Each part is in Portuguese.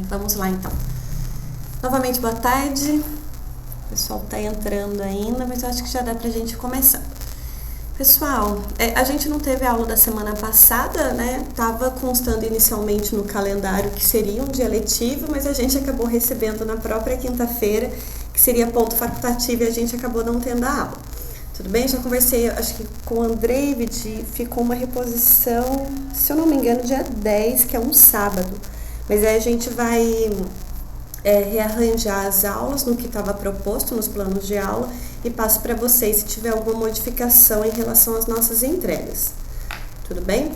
Vamos lá então. Novamente, boa tarde. O pessoal está entrando ainda, mas eu acho que já dá pra gente começar. Pessoal, a gente não teve aula da semana passada, né? Tava constando inicialmente no calendário que seria um dia letivo, mas a gente acabou recebendo na própria quinta-feira, que seria ponto facultativo, e a gente acabou não tendo a aula. Tudo bem? Já conversei, acho que com o Andrei, ficou uma reposição, se eu não me engano, dia 10, que é um sábado. Mas aí a gente vai rearranjar as aulas no que estava proposto nos planos de aula e passo para vocês se tiver alguma modificação em relação às nossas entregas. Tudo bem?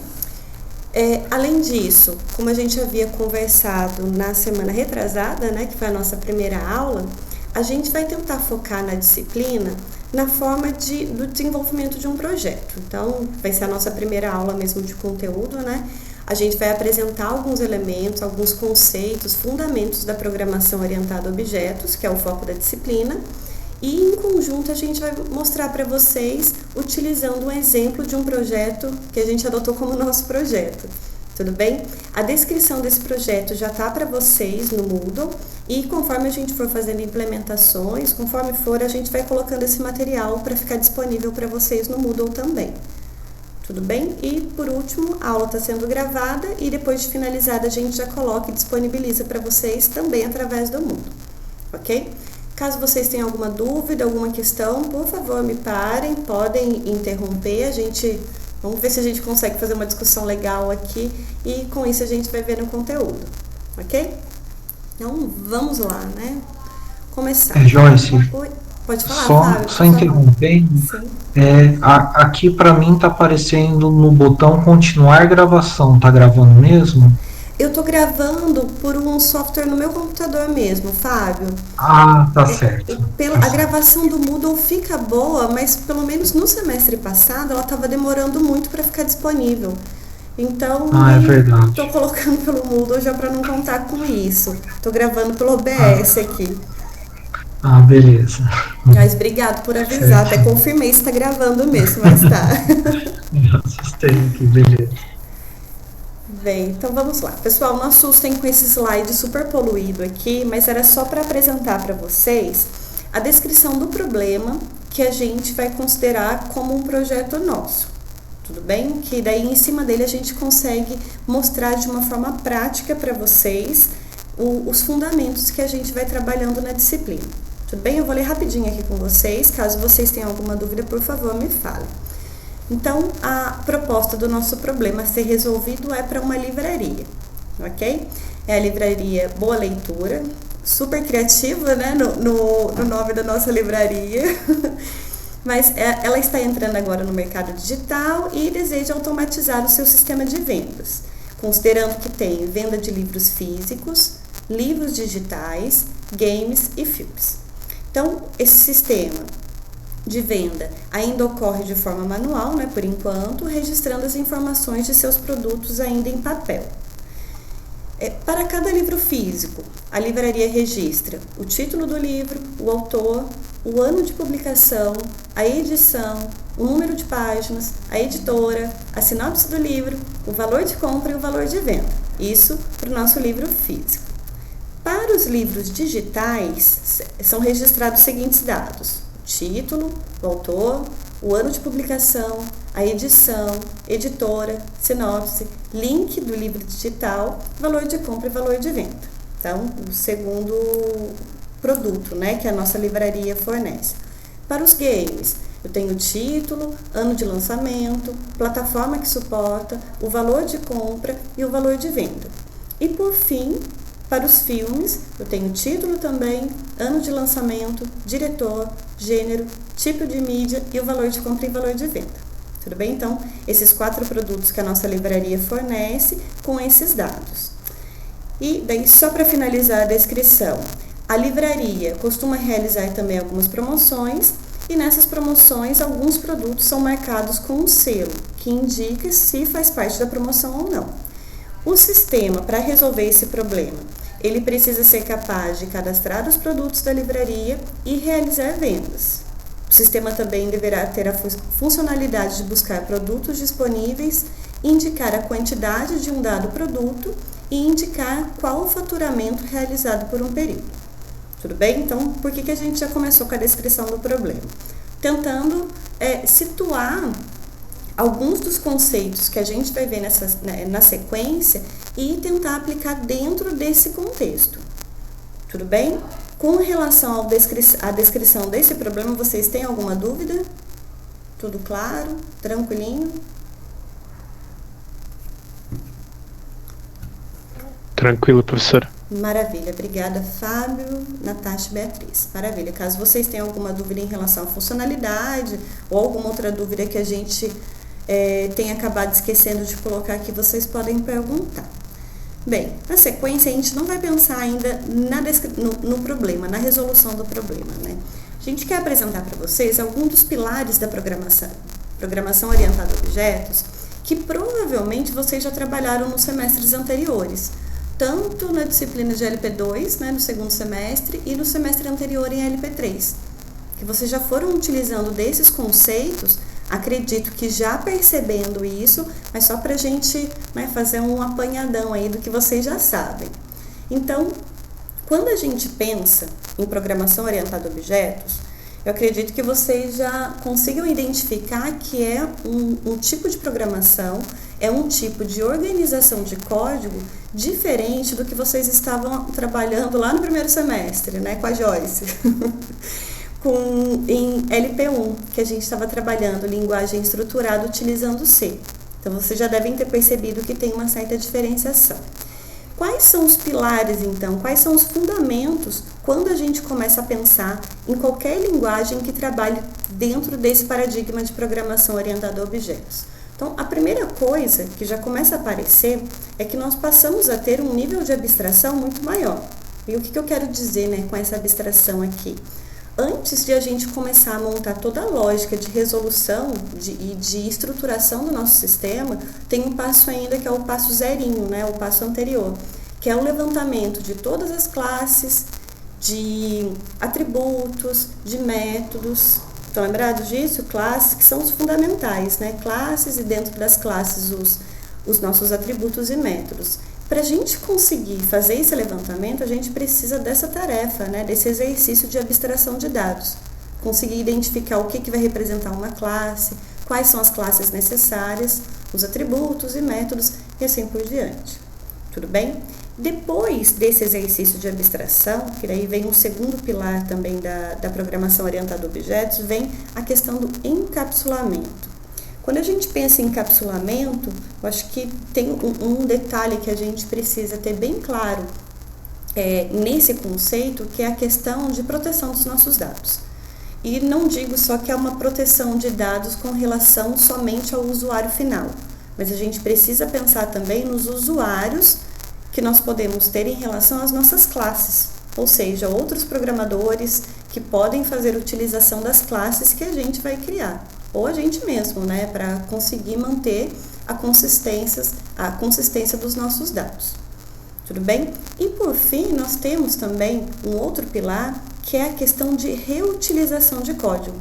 Além disso, como a gente havia conversado na semana retrasada, né, que foi a nossa primeira aula, a gente vai tentar focar na disciplina na forma do desenvolvimento de um projeto. Então, vai ser a nossa primeira aula mesmo de conteúdo, né? A gente vai apresentar alguns elementos, alguns conceitos, fundamentos da programação orientada a objetos, que é o foco da disciplina, e em conjunto a gente vai mostrar para vocês utilizando um exemplo de um projeto que a gente adotou como nosso projeto. Tudo bem? A descrição desse projeto já está para vocês no Moodle e conforme a gente for fazendo implementações, conforme for, a gente vai colocando esse material para ficar disponível para vocês no Moodle também. Tudo bem? E, por último, a aula está sendo gravada e depois de finalizada a gente já coloca e disponibiliza para vocês também através do Moodle, ok? Caso vocês tenham alguma dúvida, alguma questão, por favor, me parem, podem interromper, vamos ver se a gente consegue fazer uma discussão legal aqui e com isso a gente vai ver no conteúdo, ok? Então, vamos lá, né? Começar. Joyce, Oi, pode falar, Fábio, só interrompendo, Sim. aqui para mim está aparecendo no botão continuar gravação, tá gravando mesmo? Eu tô gravando por um software no meu computador mesmo, Fábio. Ah, tá certo. Tá A certo. gravação do Moodle fica boa, mas pelo menos no semestre passado ela estava demorando muito para ficar disponível. Então, Ah, é tô verdade. colocando pelo Moodle já para não contar com isso. Tô gravando pelo OBS Ah, aqui. beleza. Mas obrigado por avisar. Até Certinho. confirmei se tá gravando mesmo, mas tá. Já assustei aqui, beleza. Bem, então vamos lá. Pessoal, não assustem com esse slide super poluído aqui, mas era só para apresentar para vocês a descrição do problema que a gente vai considerar como um projeto nosso. Tudo bem? Que daí em cima dele a gente consegue mostrar de uma forma prática para vocês os fundamentos que a gente vai trabalhando na disciplina. Tudo bem? Eu vou ler rapidinho aqui com vocês. Caso vocês tenham alguma dúvida, por favor, me falem. Então, a proposta do nosso problema a ser resolvido é para uma livraria, ok? É a livraria Boa Leitura, super criativa, né, no nome da nossa livraria, mas ela está entrando agora no mercado digital e deseja automatizar o seu sistema de vendas, considerando que tem venda de livros físicos, livros digitais, games e filmes. Então, esse sistema de venda ainda ocorre de forma manual, né, por enquanto, registrando as informações de seus produtos ainda em papel. Para cada livro físico, a livraria registra o título do livro, o autor, o ano de publicação, a edição, o número de páginas, a editora, a sinopse do livro, o valor de compra e o valor de venda. Isso para o nosso livro físico. Para os livros digitais, são registrados os seguintes dados: título, o autor, o ano de publicação, a edição, editora, sinopse, link do livro digital, valor de compra e valor de venda. Então, o segundo produto, né, que a nossa livraria fornece. Para os games, eu tenho o título, ano de lançamento, plataforma que suporta, o valor de compra e o valor de venda. E por fim, para os filmes, eu tenho título também, ano de lançamento, diretor, gênero, tipo de mídia e o valor de compra e valor de venda. Tudo bem? Então, esses 4 produtos que a nossa livraria fornece com esses dados. E daí, só para finalizar a descrição, a livraria costuma realizar também algumas promoções e nessas promoções alguns produtos são marcados com um selo que indica se faz parte da promoção ou não. O sistema, para resolver esse problema, ele precisa ser capaz de cadastrar os produtos da livraria e realizar vendas. O sistema também deverá ter a funcionalidade de buscar produtos disponíveis, indicar a quantidade de um dado produto e indicar qual o faturamento realizado por um período. Tudo bem? Então, por que a gente já começou com a descrição do problema? Tentando situar alguns dos conceitos que a gente vai ver na sequência e tentar aplicar dentro desse contexto. Tudo bem? Com relação à descrição desse problema, vocês têm alguma dúvida? Tudo claro? Tranquilinho? Tranquilo, professora. Maravilha, obrigada, Fábio, Natasha e Beatriz. Maravilha, caso vocês tenham alguma dúvida em relação à funcionalidade ou alguma outra dúvida que a gente tenha acabado esquecendo de colocar aqui, vocês podem perguntar. Bem, na sequência a gente não vai pensar ainda no problema, na resolução do problema, né? A gente quer apresentar para vocês alguns dos pilares da programação orientada a objetos, que provavelmente vocês já trabalharam nos semestres anteriores, tanto na disciplina de LP2, né, no segundo semestre, e no semestre anterior em LP3, que vocês já foram utilizando desses conceitos, acredito que já percebendo isso, mas só para a gente, né, fazer um apanhadão aí do que vocês já sabem. Então, quando a gente pensa em programação orientada a objetos, eu acredito que vocês já consigam identificar que é um tipo de programação, é um tipo de organização de código diferente do que vocês estavam trabalhando lá no primeiro semestre, né, com a Joyce. Em LP1, que a gente estava trabalhando linguagem estruturada utilizando C. Então, vocês já devem ter percebido que tem uma certa diferenciação. Quais são os pilares, então? Quais são os fundamentos quando a gente começa a pensar em qualquer linguagem que trabalhe dentro desse paradigma de programação orientada a objetos? Então, a primeira coisa que já começa a aparecer é que nós passamos a ter um nível de abstração muito maior. E o que eu quero dizer, né, com essa abstração aqui? Antes de a gente começar a montar toda a lógica de resolução e de estruturação do nosso sistema, tem um passo ainda que é o passo zerinho, né, o passo anterior, que é o levantamento de todas as classes, de atributos, de métodos. Estão lembrados disso? Classes que são os fundamentais, né? Classes e dentro das classes os nossos atributos e métodos. Para a gente conseguir fazer esse levantamento, a gente precisa dessa tarefa, né, desse exercício de abstração de dados. Conseguir identificar o que vai representar uma classe, quais são as classes necessárias, os atributos e métodos e assim por diante. Tudo bem? Depois desse exercício de abstração, que daí vem um segundo pilar também da programação orientada a objetos, vem a questão do encapsulamento. Quando a gente pensa em encapsulamento, eu acho que tem um detalhe que a gente precisa ter bem claro nesse conceito, que é a questão de proteção dos nossos dados. E não digo só que é uma proteção de dados com relação somente ao usuário final, mas a gente precisa pensar também nos usuários que nós podemos ter em relação às nossas classes, ou seja, outros programadores que podem fazer utilização das classes que a gente vai criar. Ou a gente mesmo, né, para conseguir manter a consistência dos nossos dados. Tudo bem? E por fim, nós temos também um outro pilar, que é a questão de reutilização de código.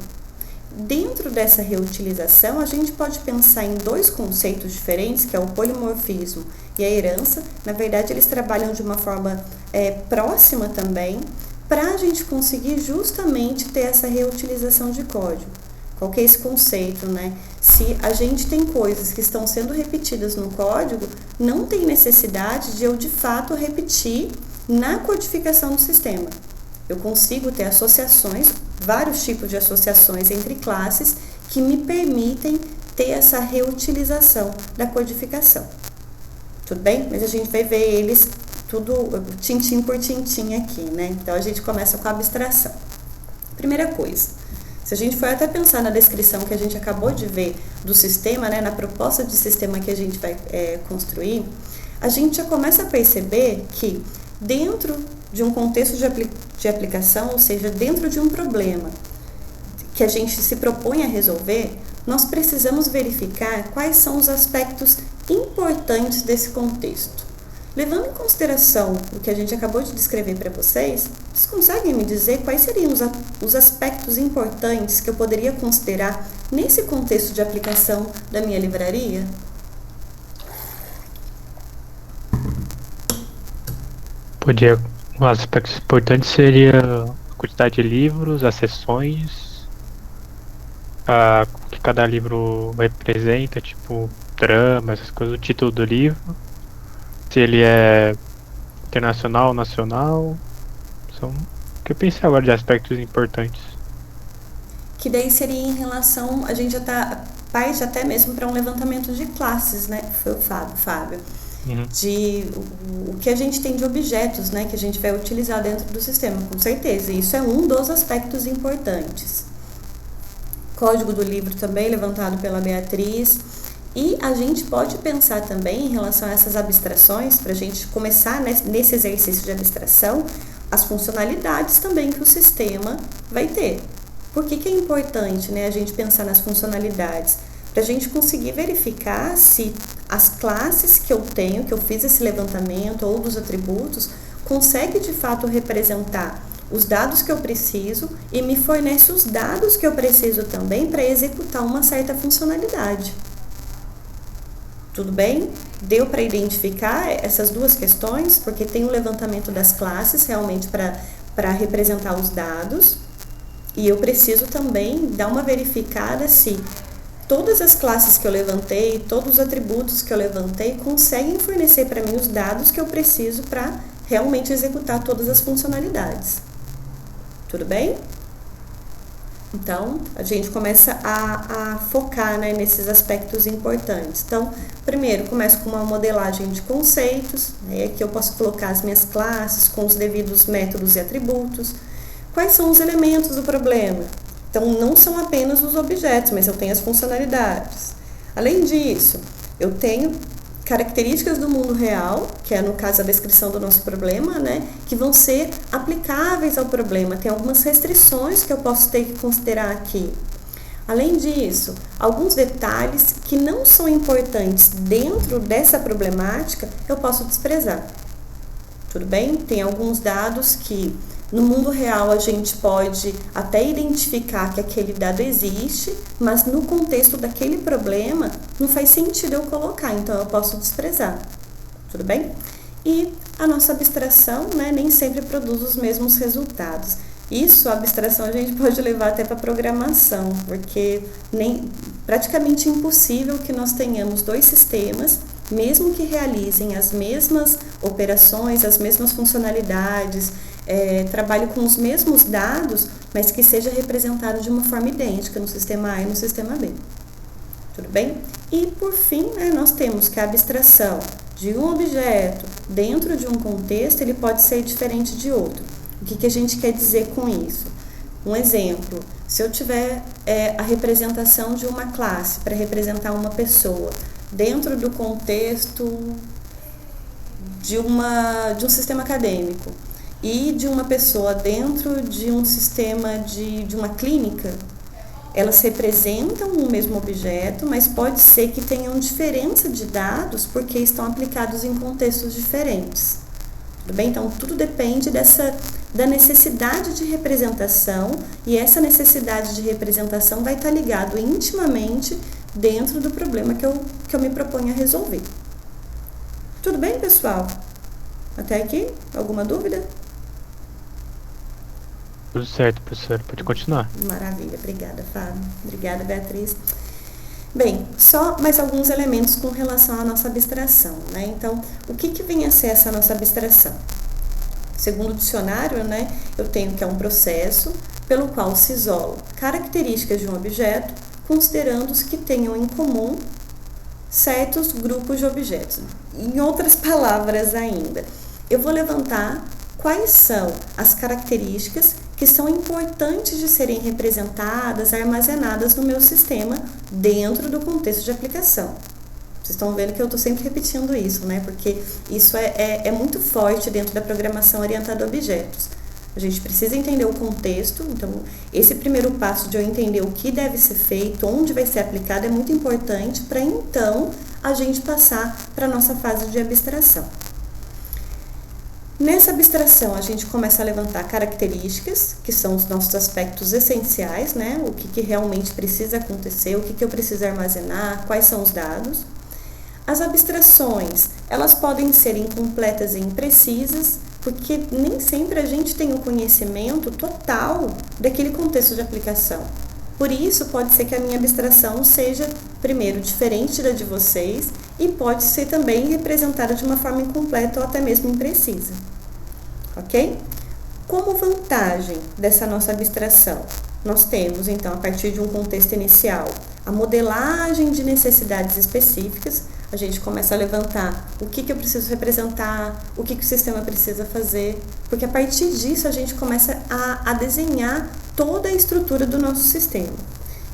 Dentro dessa reutilização, a gente pode pensar em dois conceitos diferentes, que é o polimorfismo e a herança. Na verdade, eles trabalham de uma forma próxima também, para a gente conseguir justamente ter essa reutilização de código. Qual que é esse conceito, né? Se a gente tem coisas que estão sendo repetidas no código, não tem necessidade de eu, de fato, repetir na codificação do sistema. Eu consigo ter associações, vários tipos de associações entre classes que me permitem ter essa reutilização da codificação. Tudo bem? Mas a gente vai ver eles tudo tintim por tintim aqui, né? Então, a gente começa com a abstração. Primeira coisa. Se a gente for até pensar na descrição que a gente acabou de ver do sistema, né, na proposta de sistema que a gente vai construir, a gente já começa a perceber que dentro de um contexto de aplicação, ou seja, dentro de um problema que a gente se propõe a resolver, nós precisamos verificar quais são os aspectos importantes desse contexto. Levando em consideração o que a gente acabou de descrever para vocês, vocês conseguem me dizer quais seriam os aspectos importantes que eu poderia considerar nesse contexto de aplicação da minha livraria? Podia. Um aspecto importante seria a quantidade de livros, as sessões, o que cada livro representa, tipo trama, essas coisas, o título do livro, se ele é internacional ou nacional. São o que eu pensei agora de aspectos importantes. Que daí seria em relação, a gente já parte até mesmo para um levantamento de classes, né? Foi o Fábio. De o que a gente tem de objetos, né, que a gente vai utilizar dentro do sistema, com certeza. Isso é um dos aspectos importantes. Código do livro também, levantado pela Beatriz. E a gente pode pensar também em relação a essas abstrações, para a gente começar nesse exercício de abstração, as funcionalidades também que o sistema vai ter. Por que é importante, né, a gente pensar nas funcionalidades? Para a gente conseguir verificar se as classes que eu tenho, que eu fiz esse levantamento, ou dos atributos, consegue de fato representar os dados que eu preciso e me fornece os dados que eu preciso também para executar uma certa funcionalidade. Tudo bem? Deu para identificar essas duas questões? Porque tem o levantamento das classes realmente para representar os dados, e eu preciso também dar uma verificada se todas as classes que eu levantei, todos os atributos que eu levantei conseguem fornecer para mim os dados que eu preciso para realmente executar todas as funcionalidades. Tudo bem? Então, a gente começa a focar, né, nesses aspectos importantes. Então, primeiro, começo com uma modelagem de conceitos, né, que eu posso colocar as minhas classes com os devidos métodos e atributos. Quais são os elementos do problema? Então, não são apenas os objetos, mas eu tenho as funcionalidades. Além disso, eu tenho características do mundo real, que é, no caso, a descrição do nosso problema, né, que vão ser aplicáveis ao problema. Tem algumas restrições que eu posso ter que considerar aqui. Além disso, alguns detalhes que não são importantes dentro dessa problemática, eu posso desprezar. Tudo bem? Tem alguns dados que no mundo real a gente pode até identificar que aquele dado existe, mas no contexto daquele problema não faz sentido eu colocar, então eu posso desprezar. Tudo bem? E a nossa abstração, né, nem sempre produz os mesmos resultados. Isso, a abstração, a gente pode levar até para programação, porque praticamente impossível que nós tenhamos dois sistemas, mesmo que realizem as mesmas operações, as mesmas funcionalidades, trabalhe com os mesmos dados, mas que seja representado de uma forma idêntica no sistema A e no sistema B. Tudo bem? E, por fim, nós temos que a abstração de um objeto dentro de um contexto, ele pode ser diferente de outro. O que a gente quer dizer com isso? Um exemplo, se eu tiver a representação de uma classe para representar uma pessoa dentro do contexto de um sistema acadêmico, e de uma pessoa dentro de um sistema de uma clínica, elas representam o mesmo objeto, mas pode ser que tenham diferença de dados porque estão aplicados em contextos diferentes. Tudo bem? Então, tudo depende da necessidade de representação, e essa necessidade de representação vai estar ligado intimamente dentro do problema que eu me proponho a resolver. Tudo bem, pessoal? Até aqui? Alguma dúvida? Tudo certo, professor. Pode continuar. Maravilha. Obrigada, Fábio. Obrigada, Beatriz. Bem, só mais alguns elementos com relação à nossa abstração, né? Então, o que vem a ser essa nossa abstração? Segundo o dicionário, né, eu tenho que é um processo pelo qual se isolam características de um objeto, considerando os que tenham em comum certos grupos de objetos. Em outras palavras ainda, eu vou levantar quais são as características que são importantes de serem representadas, armazenadas no meu sistema dentro do contexto de aplicação. Vocês estão vendo que eu estou sempre repetindo isso, né? Porque isso é muito forte dentro da programação orientada a objetos. A gente precisa entender o contexto, então esse primeiro passo de eu entender o que deve ser feito, onde vai ser aplicado, é muito importante para então a gente passar para a nossa fase de abstração. Nessa abstração, a gente começa a levantar características, que são os nossos aspectos essenciais, né? O que realmente precisa acontecer, o que eu preciso armazenar, quais são os dados. As abstrações, elas podem ser incompletas e imprecisas, porque nem sempre a gente tem o conhecimento total daquele contexto de aplicação. Por isso, pode ser que a minha abstração seja, primeiro, diferente da de vocês e pode ser também representada de uma forma incompleta ou até mesmo imprecisa. Ok? Como vantagem dessa nossa abstração, nós temos, então, a partir de um contexto inicial, a modelagem de necessidades específicas. A gente começa a levantar o que eu preciso representar, o que o sistema precisa fazer, porque a partir disso a gente começa a desenhar toda a estrutura do nosso sistema.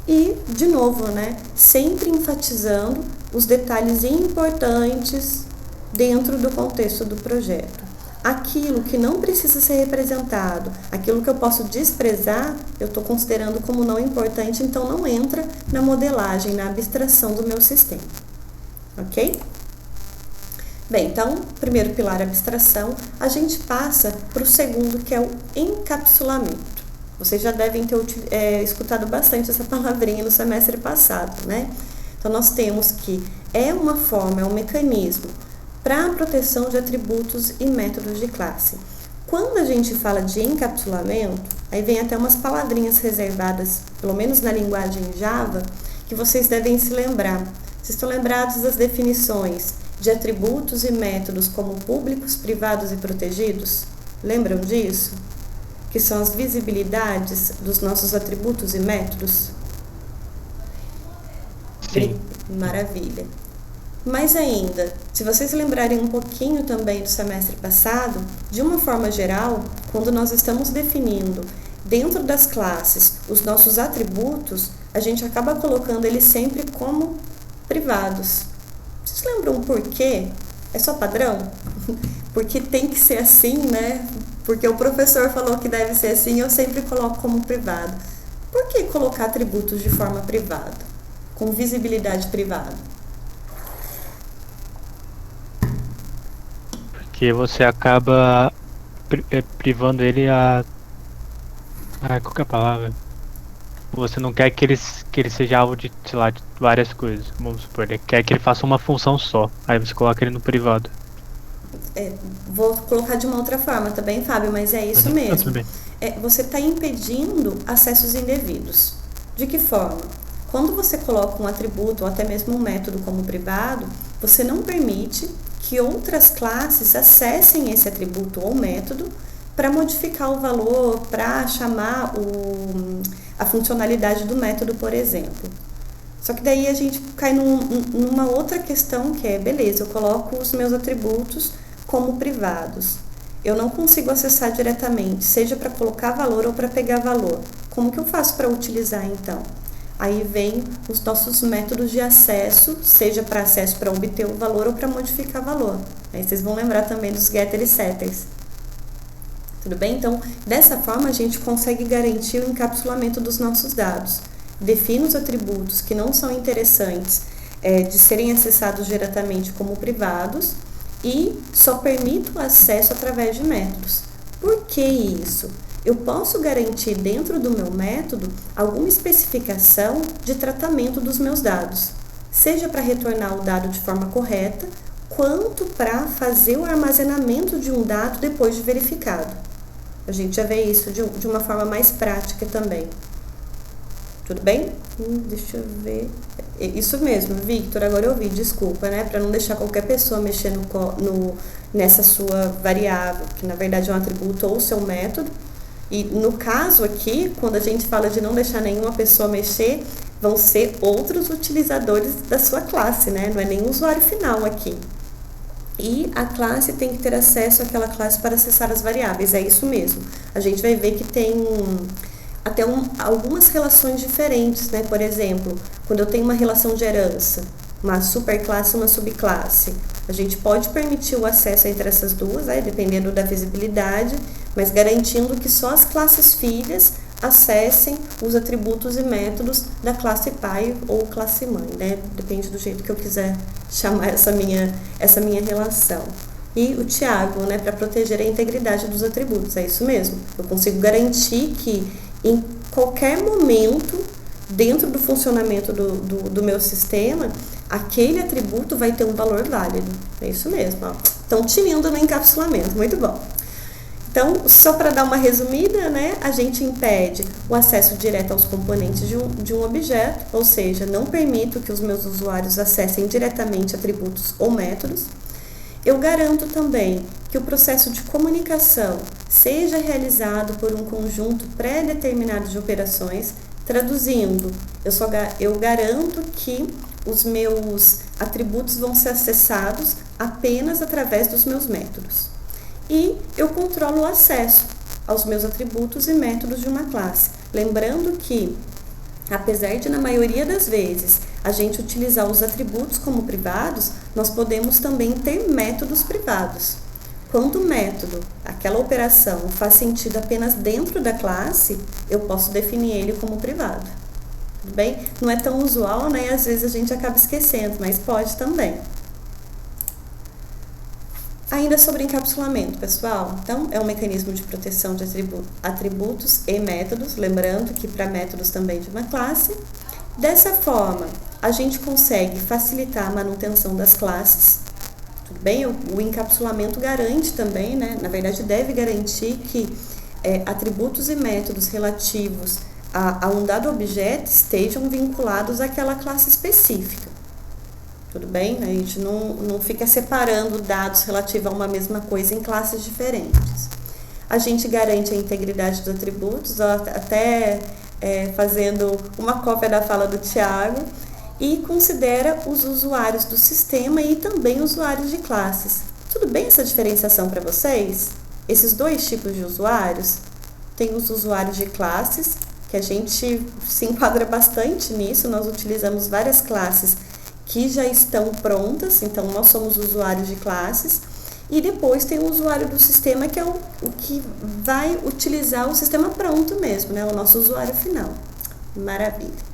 E, de novo, né, sempre enfatizando os detalhes importantes dentro do contexto do projeto. Aquilo que não precisa ser representado, aquilo que eu posso desprezar, eu estou considerando como não importante, então não entra na modelagem, na abstração do meu sistema. Ok? Bem, então, primeiro pilar, abstração, a gente passa para o segundo, que é o encapsulamento. Vocês já devem ter escutado bastante essa palavrinha no semestre passado, né? Então, nós temos que é uma forma, é um mecanismo para a proteção de atributos e métodos de classe. Quando a gente fala de encapsulamento, aí vem até umas palavrinhas reservadas, pelo menos na linguagem Java, que vocês devem se lembrar. Vocês estão lembrados das definições de atributos e métodos como públicos, privados e protegidos? Lembram disso? Que são as visibilidades dos nossos atributos e métodos? Sim. Maravilha. Mas ainda, se vocês lembrarem um pouquinho também do semestre passado, de uma forma geral, quando nós estamos definindo dentro das classes os nossos atributos, a gente acaba colocando eles sempre como privados. Vocês lembram por quê? É só padrão? Porque tem que ser assim, né? Porque o professor falou que deve ser assim, eu sempre coloco como privado. Por que colocar atributos de forma privada? Com visibilidade privada? Porque você acaba privando ele qual que é a palavra? Você não quer que ele seja alvo de, sei lá, de várias coisas. Vamos supor, ele quer que ele faça uma função só. Aí você coloca ele no privado. Vou colocar de uma outra forma também, Fábio, mas é isso mesmo. Tudo bem. Você está impedindo acessos indevidos. De que forma? Quando você coloca um atributo ou até mesmo um método como privado, você não permite que outras classes acessem esse atributo ou método para modificar o valor, para chamar a funcionalidade do método, por exemplo. Só que daí a gente cai numa outra questão que é, beleza, eu coloco os meus atributos como privados. Eu não consigo acessar diretamente, seja para colocar valor ou para pegar valor. Como que eu faço para utilizar então? Aí vem os nossos métodos de acesso, seja para acesso para obter o valor ou para modificar valor. Aí vocês vão lembrar também dos getters e setters. Tudo bem? Então, dessa forma, a gente consegue garantir o encapsulamento dos nossos dados. Define os atributos que não são interessantes de serem acessados diretamente como privados e só permito o acesso através de métodos. Por que isso? Eu posso garantir dentro do meu método alguma especificação de tratamento dos meus dados, seja para retornar o dado de forma correta, quanto para fazer o armazenamento de um dado depois de verificado. A gente já vê isso de uma forma mais prática também. Tudo bem? Deixa eu ver. Isso mesmo, Victor, agora eu vi, desculpa, né? Para não deixar qualquer pessoa mexer nessa sua variável, que na verdade é um atributo ou seu método. E no caso aqui, quando a gente fala de não deixar nenhuma pessoa mexer, vão ser outros utilizadores da sua classe, né? Não é nem o usuário final aqui. E a classe tem que ter acesso àquela classe para acessar as variáveis, é isso mesmo. A gente vai ver que tem até algumas relações diferentes, né? Por exemplo, quando eu tenho uma relação de herança, uma superclasse e uma subclasse, a gente pode permitir o acesso entre essas duas, né? Dependendo da visibilidade, mas garantindo que só as classes filhas acessem os atributos e métodos da classe pai ou classe mãe, né? Depende do jeito que eu quiser chamar essa minha relação. E o Tiago, né, para proteger a integridade dos atributos, é isso mesmo. Eu consigo garantir que em qualquer momento, dentro do funcionamento do meu sistema, aquele atributo vai ter um valor válido. É isso mesmo, ó. Estão tinindo no encapsulamento, muito bom. Então, só para dar uma resumida, né, a gente impede o acesso direto aos componentes de um objeto, ou seja, não permito que os meus usuários acessem diretamente atributos ou métodos. Eu garanto também que o processo de comunicação seja realizado por um conjunto pré-determinado de operações. Traduzindo, eu garanto que os meus atributos vão ser acessados apenas através dos meus métodos. E eu controlo o acesso aos meus atributos e métodos de uma classe. Lembrando que, apesar de na maioria das vezes a gente utilizar os atributos como privados, nós podemos também ter métodos privados. Quando o método, aquela operação, faz sentido apenas dentro da classe, eu posso definir ele como privado. Tudo bem? Não é tão usual, né? Às vezes a gente acaba esquecendo, mas pode também. Ainda sobre encapsulamento, pessoal. Então, é um mecanismo de proteção de atributos e métodos, lembrando que para métodos também de uma classe. Dessa forma, a gente consegue facilitar a manutenção das classes. Tudo bem? O encapsulamento garante também, né? Na verdade, deve garantir que atributos e métodos relativos a um dado objeto estejam vinculados àquela classe específica. Tudo bem? A gente não fica separando dados relativos a uma mesma coisa em classes diferentes. A gente garante a integridade dos atributos, até fazendo uma cópia da fala do Tiago, e considera os usuários do sistema e também usuários de classes. Tudo bem essa diferenciação para vocês? Esses dois tipos de usuários? Tem os usuários de classes, que a gente se enquadra bastante nisso, nós utilizamos várias classes que já estão prontas, então nós somos usuários de classes, e depois tem o usuário do sistema, que é o que vai utilizar o sistema pronto mesmo, né? O nosso usuário final. Maravilha.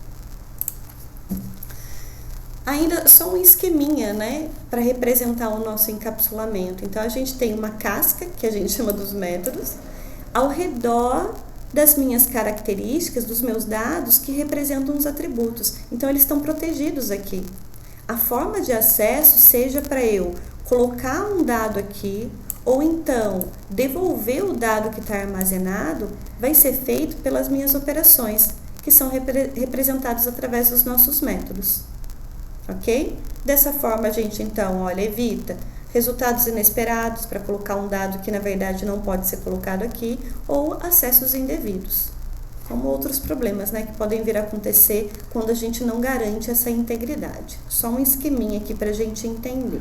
Ainda só um esqueminha, né, para representar o nosso encapsulamento. Então, a gente tem uma casca, que a gente chama dos métodos, ao redor das minhas características, dos meus dados, que representam os atributos. Então, eles estão protegidos aqui. A forma de acesso, seja para eu colocar um dado aqui, ou então devolver o dado que está armazenado, vai ser feito pelas minhas operações, que são representados através dos nossos métodos. Ok? Dessa forma, a gente, então, olha, evita resultados inesperados para colocar um dado que, na verdade, não pode ser colocado aqui, ou acessos indevidos, como outros problemas, né, que podem vir a acontecer quando a gente não garante essa integridade. Só um esqueminha aqui para a gente entender.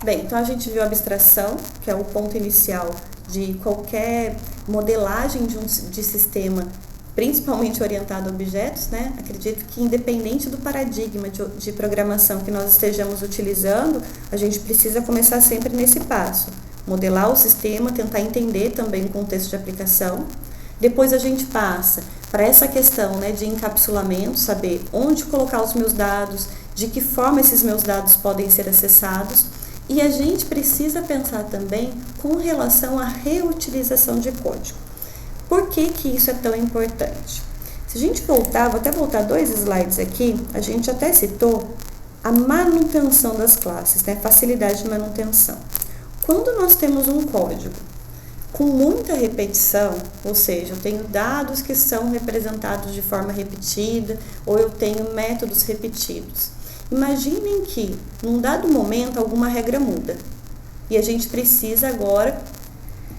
Bem, então a gente viu a abstração, que é o ponto inicial de qualquer modelagem de sistema, principalmente orientado a objetos, né? Acredito que independente do paradigma de programação que nós estejamos utilizando, a gente precisa começar sempre nesse passo. Modelar o sistema, tentar entender também o contexto de aplicação. Depois a gente passa para essa questão, né, de encapsulamento, saber onde colocar os meus dados, de que forma esses meus dados podem ser acessados. E a gente precisa pensar também com relação à reutilização de código. Por que que isso é tão importante? Se a gente voltar, vou até voltar 2 slides aqui, a gente até citou a manutenção das classes, né? Facilidade de manutenção. Quando nós temos um código com muita repetição, ou seja, eu tenho dados que são representados de forma repetida, ou eu tenho métodos repetidos. Imaginem que, num dado momento, alguma regra muda. E a gente precisa agora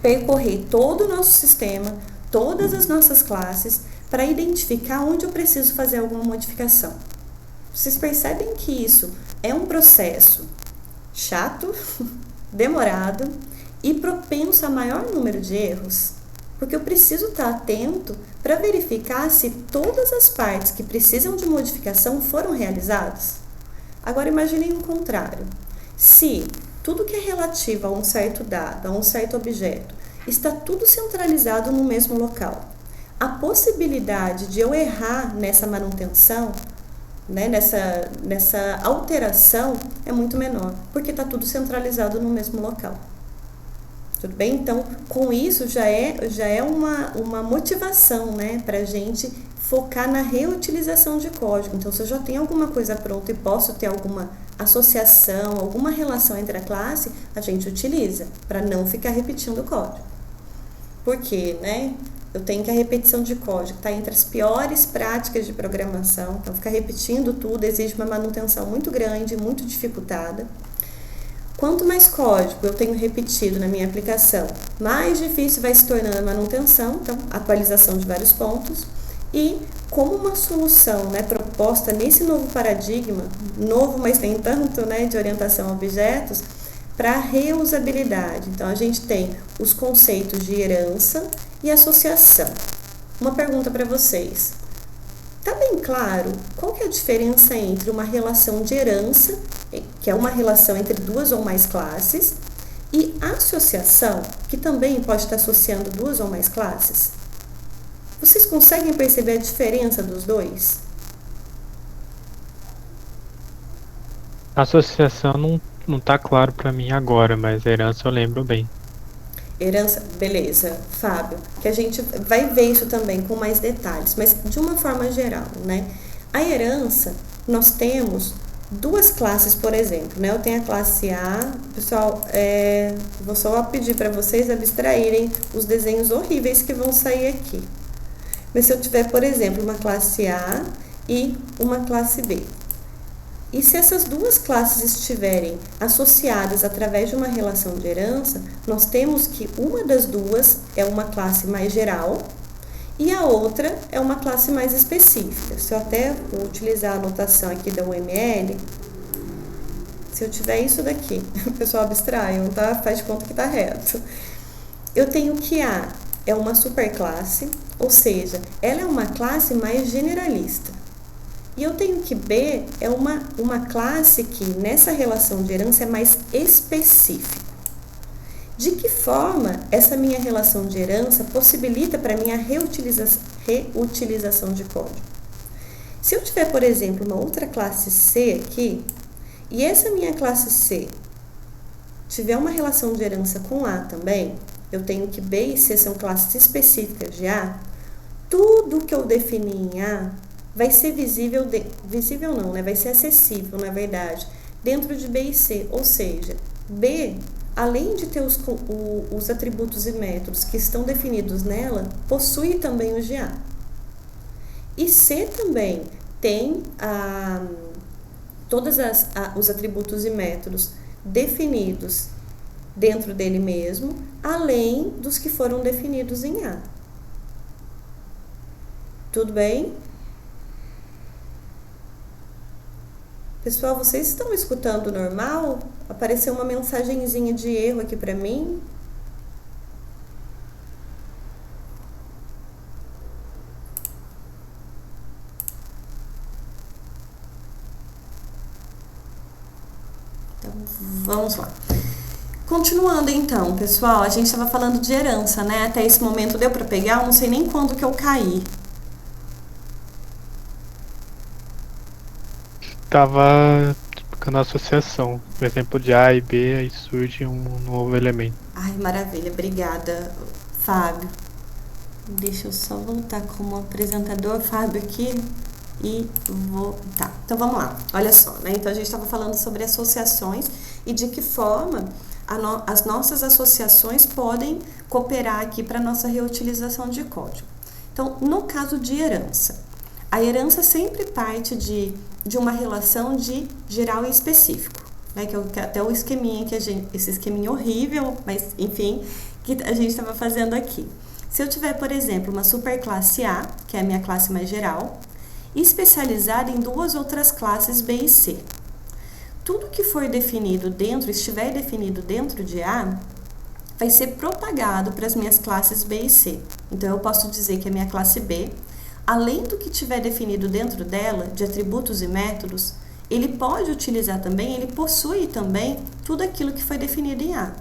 percorrer todo o nosso sistema, todas as nossas classes, para identificar onde eu preciso fazer alguma modificação. Vocês percebem que isso é um processo chato, demorado e propenso a maior número de erros? Porque eu preciso estar atento para verificar se todas as partes que precisam de modificação foram realizadas. Agora imaginem o contrário. Se tudo que é relativo a um certo dado, a um certo objeto, está tudo centralizado no mesmo local, a possibilidade de eu errar nessa manutenção, né, nessa alteração, é muito menor, porque está tudo centralizado no mesmo local. Tudo bem? Então, com isso já é uma motivação, né, para a gente focar na reutilização de código. Então, se eu já tenho alguma coisa pronta e posso ter alguma associação, alguma relação entre a classe, a gente utiliza para não ficar repetindo o código. Porque, né? Eu tenho que a repetição de código está entre as piores práticas de programação, então ficar repetindo tudo exige uma manutenção muito grande, muito dificultada. Quanto mais código eu tenho repetido na minha aplicação, mais difícil vai se tornando a manutenção, então atualização de vários pontos. E como uma solução, né, proposta nesse novo paradigma, novo, mas nem tanto, né, de orientação a objetos, para reusabilidade. Então, a gente tem os conceitos de herança e associação. Uma pergunta para vocês. Tá bem claro qual que é a diferença entre uma relação de herança, que é uma relação entre duas ou mais classes, e associação, que também pode estar associando duas ou mais classes? Vocês conseguem perceber a diferença dos dois? A associação não tá claro para mim agora, mas a herança eu lembro bem. Herança, beleza, Fábio, que a gente vai ver isso também com mais detalhes, mas de uma forma geral, né? A herança, nós temos duas classes, por exemplo, né? Eu tenho a classe A, pessoal, vou só pedir para vocês abstraírem os desenhos horríveis que vão sair aqui. Mas se eu tiver, por exemplo, uma classe A e uma classe B, e se essas duas classes estiverem associadas através de uma relação de herança, nós temos que uma das duas é uma classe mais geral e a outra é uma classe mais específica. Se eu até vou utilizar a anotação aqui da UML, se eu tiver isso daqui, o pessoal abstraiam, tá? Faz de conta que tá reto. Eu tenho que A é uma superclasse, ou seja, ela é uma classe mais generalista. E eu tenho que B é uma classe que, nessa relação de herança, é mais específica. De que forma essa minha relação de herança possibilita para mim a reutilização de código? Se eu tiver, por exemplo, uma outra classe C aqui, e essa minha classe C tiver uma relação de herança com A também, eu tenho que B e C são classes específicas de A, tudo que eu defini em A vai ser visível não, né? Vai ser acessível, na verdade, dentro de B e C. Ou seja, B, além de ter os atributos e métodos que estão definidos nela, possui também os de A. E C também tem todos os atributos e métodos definidos dentro dele mesmo, além dos que foram definidos em A. Tudo bem? Pessoal, vocês estão escutando normal? Apareceu uma mensagenzinha de erro aqui para mim. Então, vamos lá. Continuando então, pessoal, a gente estava falando de herança, né? Até esse momento deu para pegar, eu não sei nem quando que eu caí. Tava explicando a associação, por exemplo, de A e B, aí surge um novo elemento. Ai, maravilha, obrigada, Fábio. Deixa eu só voltar como apresentador, Fábio, aqui e vou... Tá, então vamos lá, olha só, né? Então a gente estava falando sobre associações e de que forma as nossas associações podem cooperar aqui para a nossa reutilização de código. Então, no caso de herança, a herança sempre parte de uma relação de geral e específico, né? Que é até o esqueminha esse esqueminha horrível, mas enfim, que a gente estava fazendo aqui. Se eu tiver, por exemplo, uma superclasse A, que é a minha classe mais geral, especializada em duas outras classes B e C. Tudo que for definido dentro, estiver definido dentro de A, vai ser propagado para as minhas classes B e C. Então, eu posso dizer que a minha classe B, além do que tiver definido dentro dela, de atributos e métodos, ele pode utilizar também, ele possui também tudo aquilo que foi definido em A.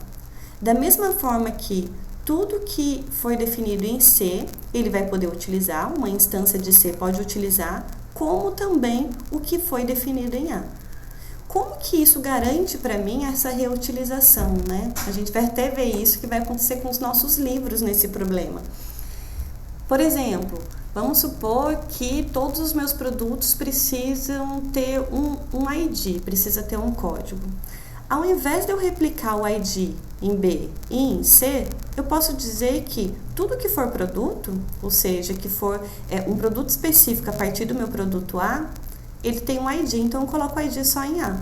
Da mesma forma que tudo que foi definido em C, ele vai poder utilizar, uma instância de C pode utilizar, como também o que foi definido em A. Como que isso garante para mim essa reutilização, né? A gente vai até ver isso que vai acontecer com os nossos livros nesse problema. Por exemplo, Vamos supor que todos os meus produtos precisam ter um ID, precisa ter um código. Ao invés de eu replicar o ID em B e em C, eu posso dizer que tudo que for produto, ou seja, que for um produto específico a partir do meu produto A, ele tem um ID, então eu coloco o ID só em A.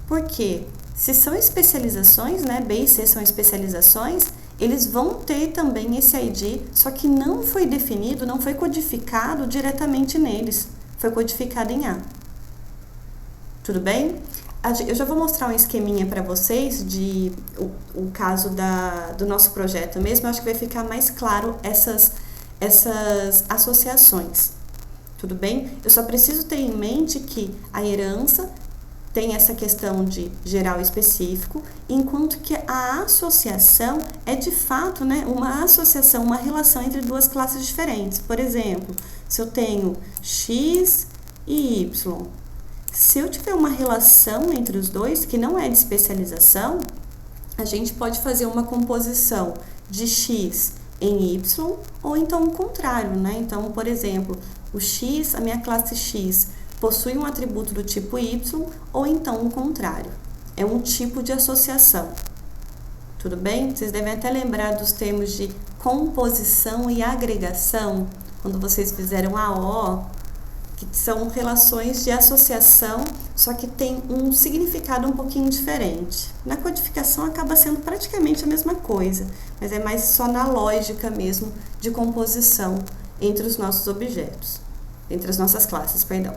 Por quê? Se são especializações, né, B e C são especializações, eles vão ter também esse ID, só que não foi definido, não foi codificado diretamente neles, foi codificado em A. Tudo bem? Eu já vou mostrar um esqueminha para vocês de o caso do nosso projeto mesmo, eu acho que vai ficar mais claro essas associações. Tudo bem? Eu só preciso ter em mente que a herança tem essa questão de geral e específico, enquanto que a associação é de fato, né, uma associação, uma relação entre duas classes diferentes. Por exemplo, se eu tenho X e Y, se eu tiver uma relação entre os dois, que não é de especialização, a gente pode fazer uma composição de X em Y, ou então o contrário, né? Então, por exemplo, o X, a minha classe X, possui um atributo do tipo Y, ou então o contrário. É um tipo de associação. Tudo bem? Vocês devem até lembrar dos termos de composição e agregação, quando vocês fizeram a O, que são relações de associação, só que tem um significado um pouquinho diferente. Na codificação acaba sendo praticamente a mesma coisa, mas é mais só na lógica mesmo de composição entre os nossos objetos, entre as nossas classes, perdão.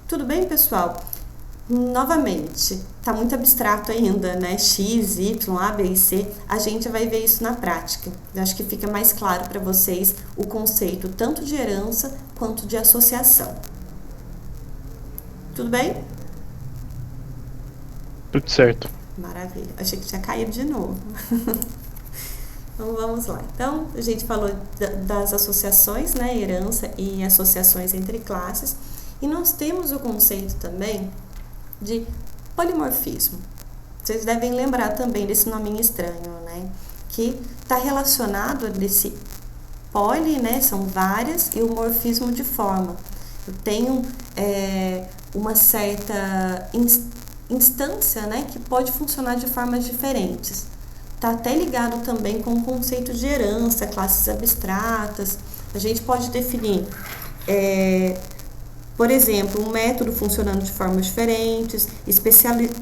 Tudo bem, pessoal? Novamente, está muito abstrato ainda, né? X, Y, A, B e C. A gente vai ver isso na prática. Eu acho que fica mais claro para vocês o conceito tanto de herança quanto de associação. Tudo bem? Tudo certo. Maravilha. Achei que tinha caído de novo. Então, vamos lá. Então, a gente falou das associações, né? Herança e associações entre classes. E nós temos o conceito também de polimorfismo. Vocês devem lembrar também desse nominho estranho, né? Que está relacionado a desse poli, né? São várias, e o morfismo de forma. Eu tenho uma certa instância, né? Que pode funcionar de formas diferentes. Está até ligado também com o conceito de herança, classes abstratas. A gente pode definir por exemplo, um método funcionando de formas diferentes,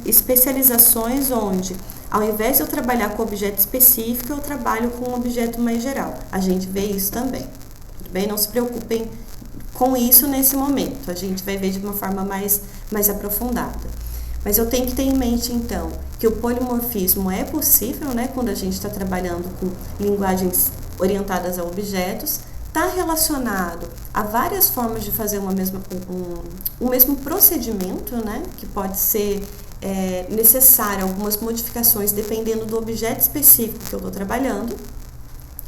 especializações onde, ao invés de eu trabalhar com objeto específico, eu trabalho com um objeto mais geral. A gente vê isso também. Tudo bem? Não se preocupem com isso nesse momento. A gente vai ver de uma forma mais aprofundada. Mas eu tenho que ter em mente, então, que o polimorfismo é possível, né, quando a gente está trabalhando com linguagens orientadas a objetos, está relacionado a várias formas de fazer um mesmo procedimento, né, que pode ser necessário algumas modificações dependendo do objeto específico que eu estou trabalhando.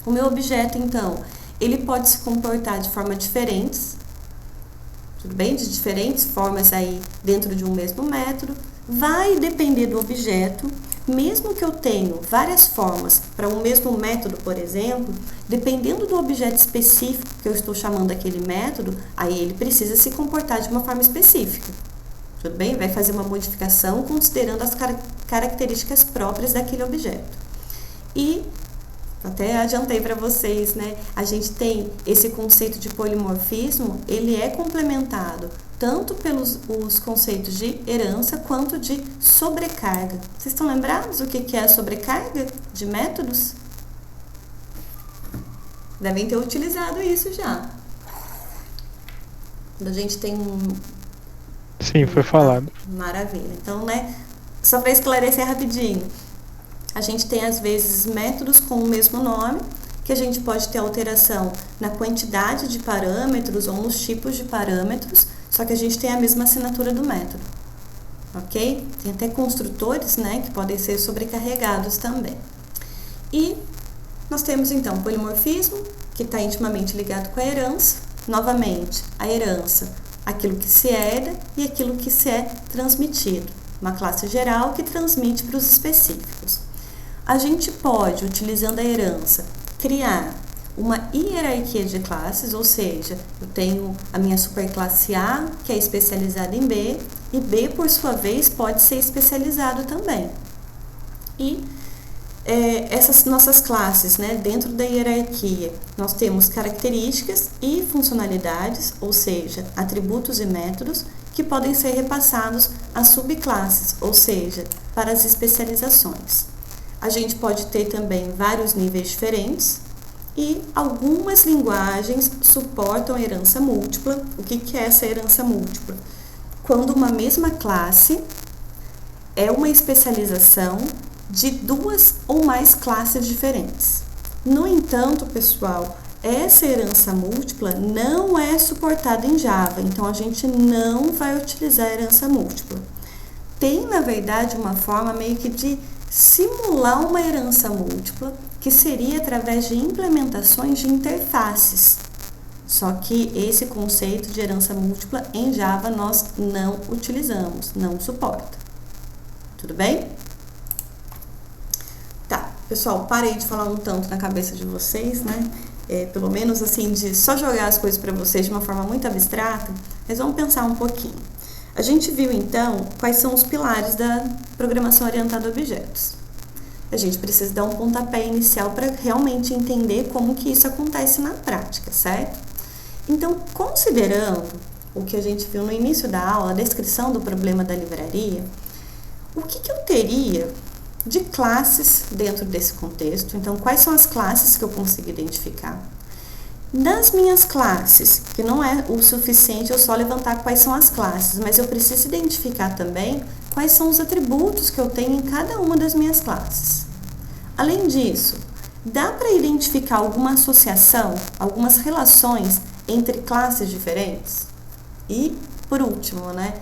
O meu objeto, então, ele pode se comportar de formas diferentes, tudo bem? De diferentes formas aí dentro de um mesmo método. Vai depender do objeto. Mesmo que eu tenha várias formas para um mesmo método, por exemplo, dependendo do objeto específico que eu estou chamando aquele método, aí ele precisa se comportar de uma forma específica. Tudo bem? Vai fazer uma modificação considerando as características próprias daquele objeto. E, até adiantei para vocês, né? A gente tem esse conceito de polimorfismo, ele é complementado tanto pelos os conceitos de herança quanto de sobrecarga. Vocês estão lembrados o que é a sobrecarga de métodos? Devem ter utilizado isso já. Quando a gente tem Sim, foi falado. Maravilha. Então, né, só para esclarecer rapidinho, a gente tem às vezes métodos com o mesmo nome, que a gente pode ter alteração na quantidade de parâmetros ou nos tipos de parâmetros, só que a gente tem a mesma assinatura do método, ok? Tem até construtores, né, que podem ser sobrecarregados também. E nós temos então o polimorfismo, que está intimamente ligado com a herança. Novamente, a herança, aquilo que se herda e aquilo que se é transmitido. Uma classe geral que transmite para os específicos. A gente pode, utilizando a herança, criar uma hierarquia de classes, ou seja, eu tenho a minha superclasse A, que é especializada em B, e B, por sua vez, pode ser especializado também. E essas nossas classes, né, dentro da hierarquia, nós temos características e funcionalidades, ou seja, atributos e métodos, que podem ser repassados às subclasses, ou seja, para as especializações. A gente pode ter também vários níveis diferentes e algumas linguagens suportam a herança múltipla. O que é essa herança múltipla? Quando uma mesma classe é uma especialização de duas ou mais classes diferentes. No entanto, pessoal, essa herança múltipla não é suportada em Java, então a gente não vai utilizar a herança múltipla. Tem, na verdade, uma forma meio que de simular uma herança múltipla, que seria através de implementações de interfaces. Só que esse conceito de herança múltipla em Java nós não utilizamos, não suporta. Tudo bem? Tá, pessoal, parei de falar um tanto na cabeça de vocês, né? Pelo menos assim, de só jogar as coisas para vocês de uma forma muito abstrata, mas vamos pensar um pouquinho. A gente viu então quais são os pilares da programação orientada a objetos. A gente precisa dar um pontapé inicial para realmente entender como que isso acontece na prática, certo? Então, considerando o que a gente viu no início da aula, a descrição do problema da livraria, o que eu teria de classes dentro desse contexto? Então, quais são as classes que eu consigo identificar? Das minhas classes, que não é o suficiente eu só levantar quais são as classes, mas eu preciso identificar também quais são os atributos que eu tenho em cada uma das minhas classes. Além disso, dá para identificar alguma associação, algumas relações entre classes diferentes? E, por último, né,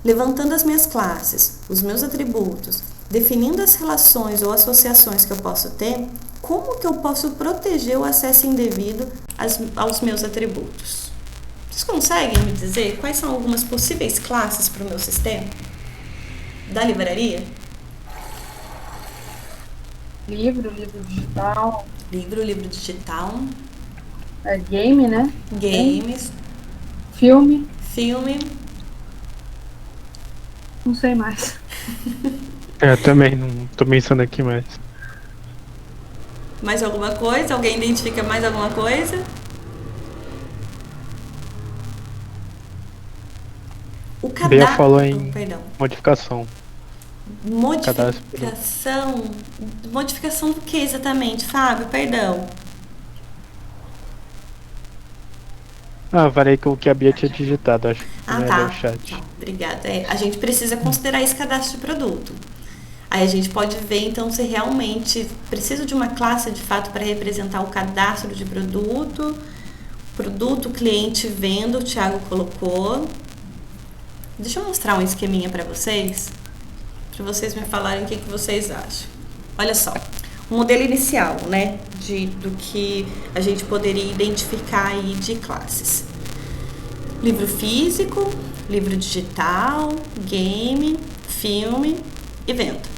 levantando as minhas classes, os meus atributos, definindo as relações ou associações que eu posso ter, como que eu posso proteger o acesso indevido aos meus atributos? Vocês conseguem me dizer quais são algumas possíveis classes para o meu sistema? Da livraria? Livro digital. Livro digital. Game, né? Games. Filme. Não sei mais. Eu também não tô pensando aqui mais. Mais alguma coisa? Alguém identifica mais alguma coisa? O cadastro. Bea falou em Perdão. modificação. Modificação? Modificação do que exatamente, Fábio? Perdão. Falei que o que a Bia tinha digitado, acho que não Tá. é o chat. Obrigada. A gente precisa considerar esse cadastro de produto. Aí a gente pode ver, então, se realmente precisa de uma classe, de fato, para representar o cadastro de produto, cliente, venda, o Thiago colocou. Deixa eu mostrar um esqueminha para vocês me falarem o que vocês acham. Olha só, o modelo inicial, né, do que a gente poderia identificar aí de classes. Livro físico, livro digital, game, filme e venda.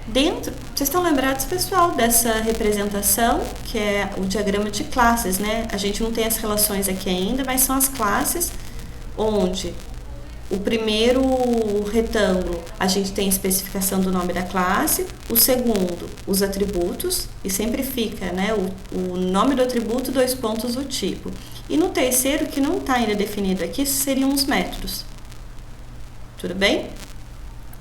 Vocês estão lembrados, pessoal, dessa representação, que é o diagrama de classes, né? A gente não tem as relações aqui ainda, mas são as classes onde o primeiro retângulo a gente tem a especificação do nome da classe, o segundo, os atributos, e sempre fica, né, o nome do atributo, 2 pontos, o tipo. E no terceiro, que não está ainda definido aqui, seriam os métodos. Tudo bem?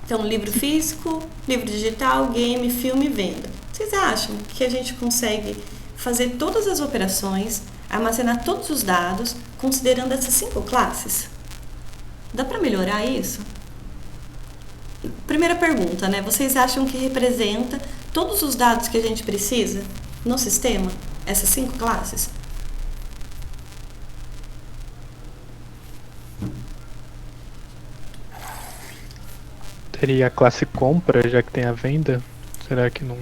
Então, livro físico, livro digital, game, filme e venda. Vocês acham que a gente consegue fazer todas as operações, armazenar todos os dados, considerando essas 5 classes? Dá para melhorar isso? Primeira pergunta, né? Vocês acham que representa todos os dados que a gente precisa no sistema? Essas 5 classes? Teria a classe compra, já que tem a venda? Será que não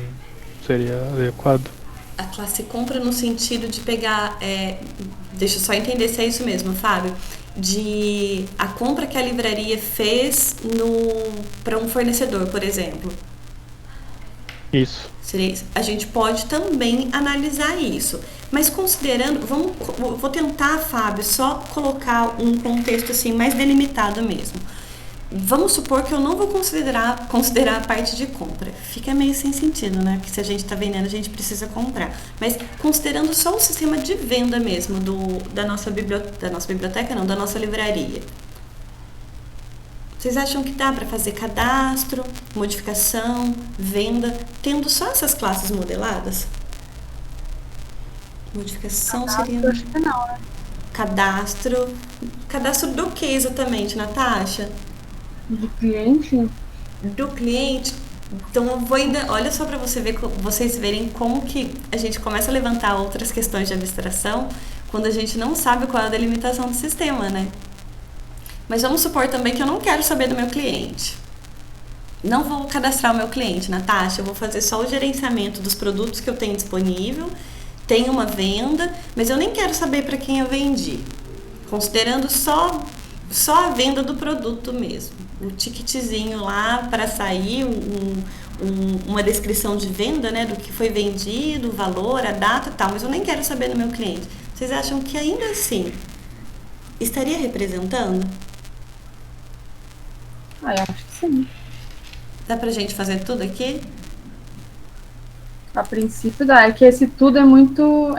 seria adequado? A classe compra no sentido de pegar... deixa eu só entender se é isso mesmo, Fábio. De a compra que a livraria fez para um fornecedor, por exemplo. Isso. Seria isso. A gente pode também analisar isso. Mas considerando, vou tentar, Fábio, só colocar um contexto assim mais delimitado mesmo. Vamos supor que eu não vou considerar a parte de compra. Fica meio sem sentido, né? Porque se a gente está vendendo, a gente precisa comprar. Mas considerando só o sistema de venda mesmo da nossa biblioteca, não, da nossa livraria. Vocês acham que dá para fazer cadastro, modificação, venda, tendo só essas classes modeladas? Modificação seria... Acho que não, né? Cadastro do que exatamente, Natasha? De cliente? Do cliente. Então eu vou ainda, olha só para vocês verem como que a gente começa a levantar outras questões de abstração quando a gente não sabe qual é a delimitação do sistema, né? Mas vamos supor também que eu não quero saber do meu cliente. Não vou cadastrar o meu cliente, Natasha. Eu vou fazer só o gerenciamento dos produtos que eu tenho disponível. Tenho uma venda, mas eu nem quero saber para quem eu vendi. Considerando só a venda do produto mesmo. O ticketzinho lá para sair, uma descrição de venda, né? Do que foi vendido, o valor, a data e tal. Mas eu nem quero saber do meu cliente. Vocês acham que ainda assim estaria representando? Eu acho que sim. Dá pra gente fazer tudo aqui? A princípio dá. É que esse tudo é muito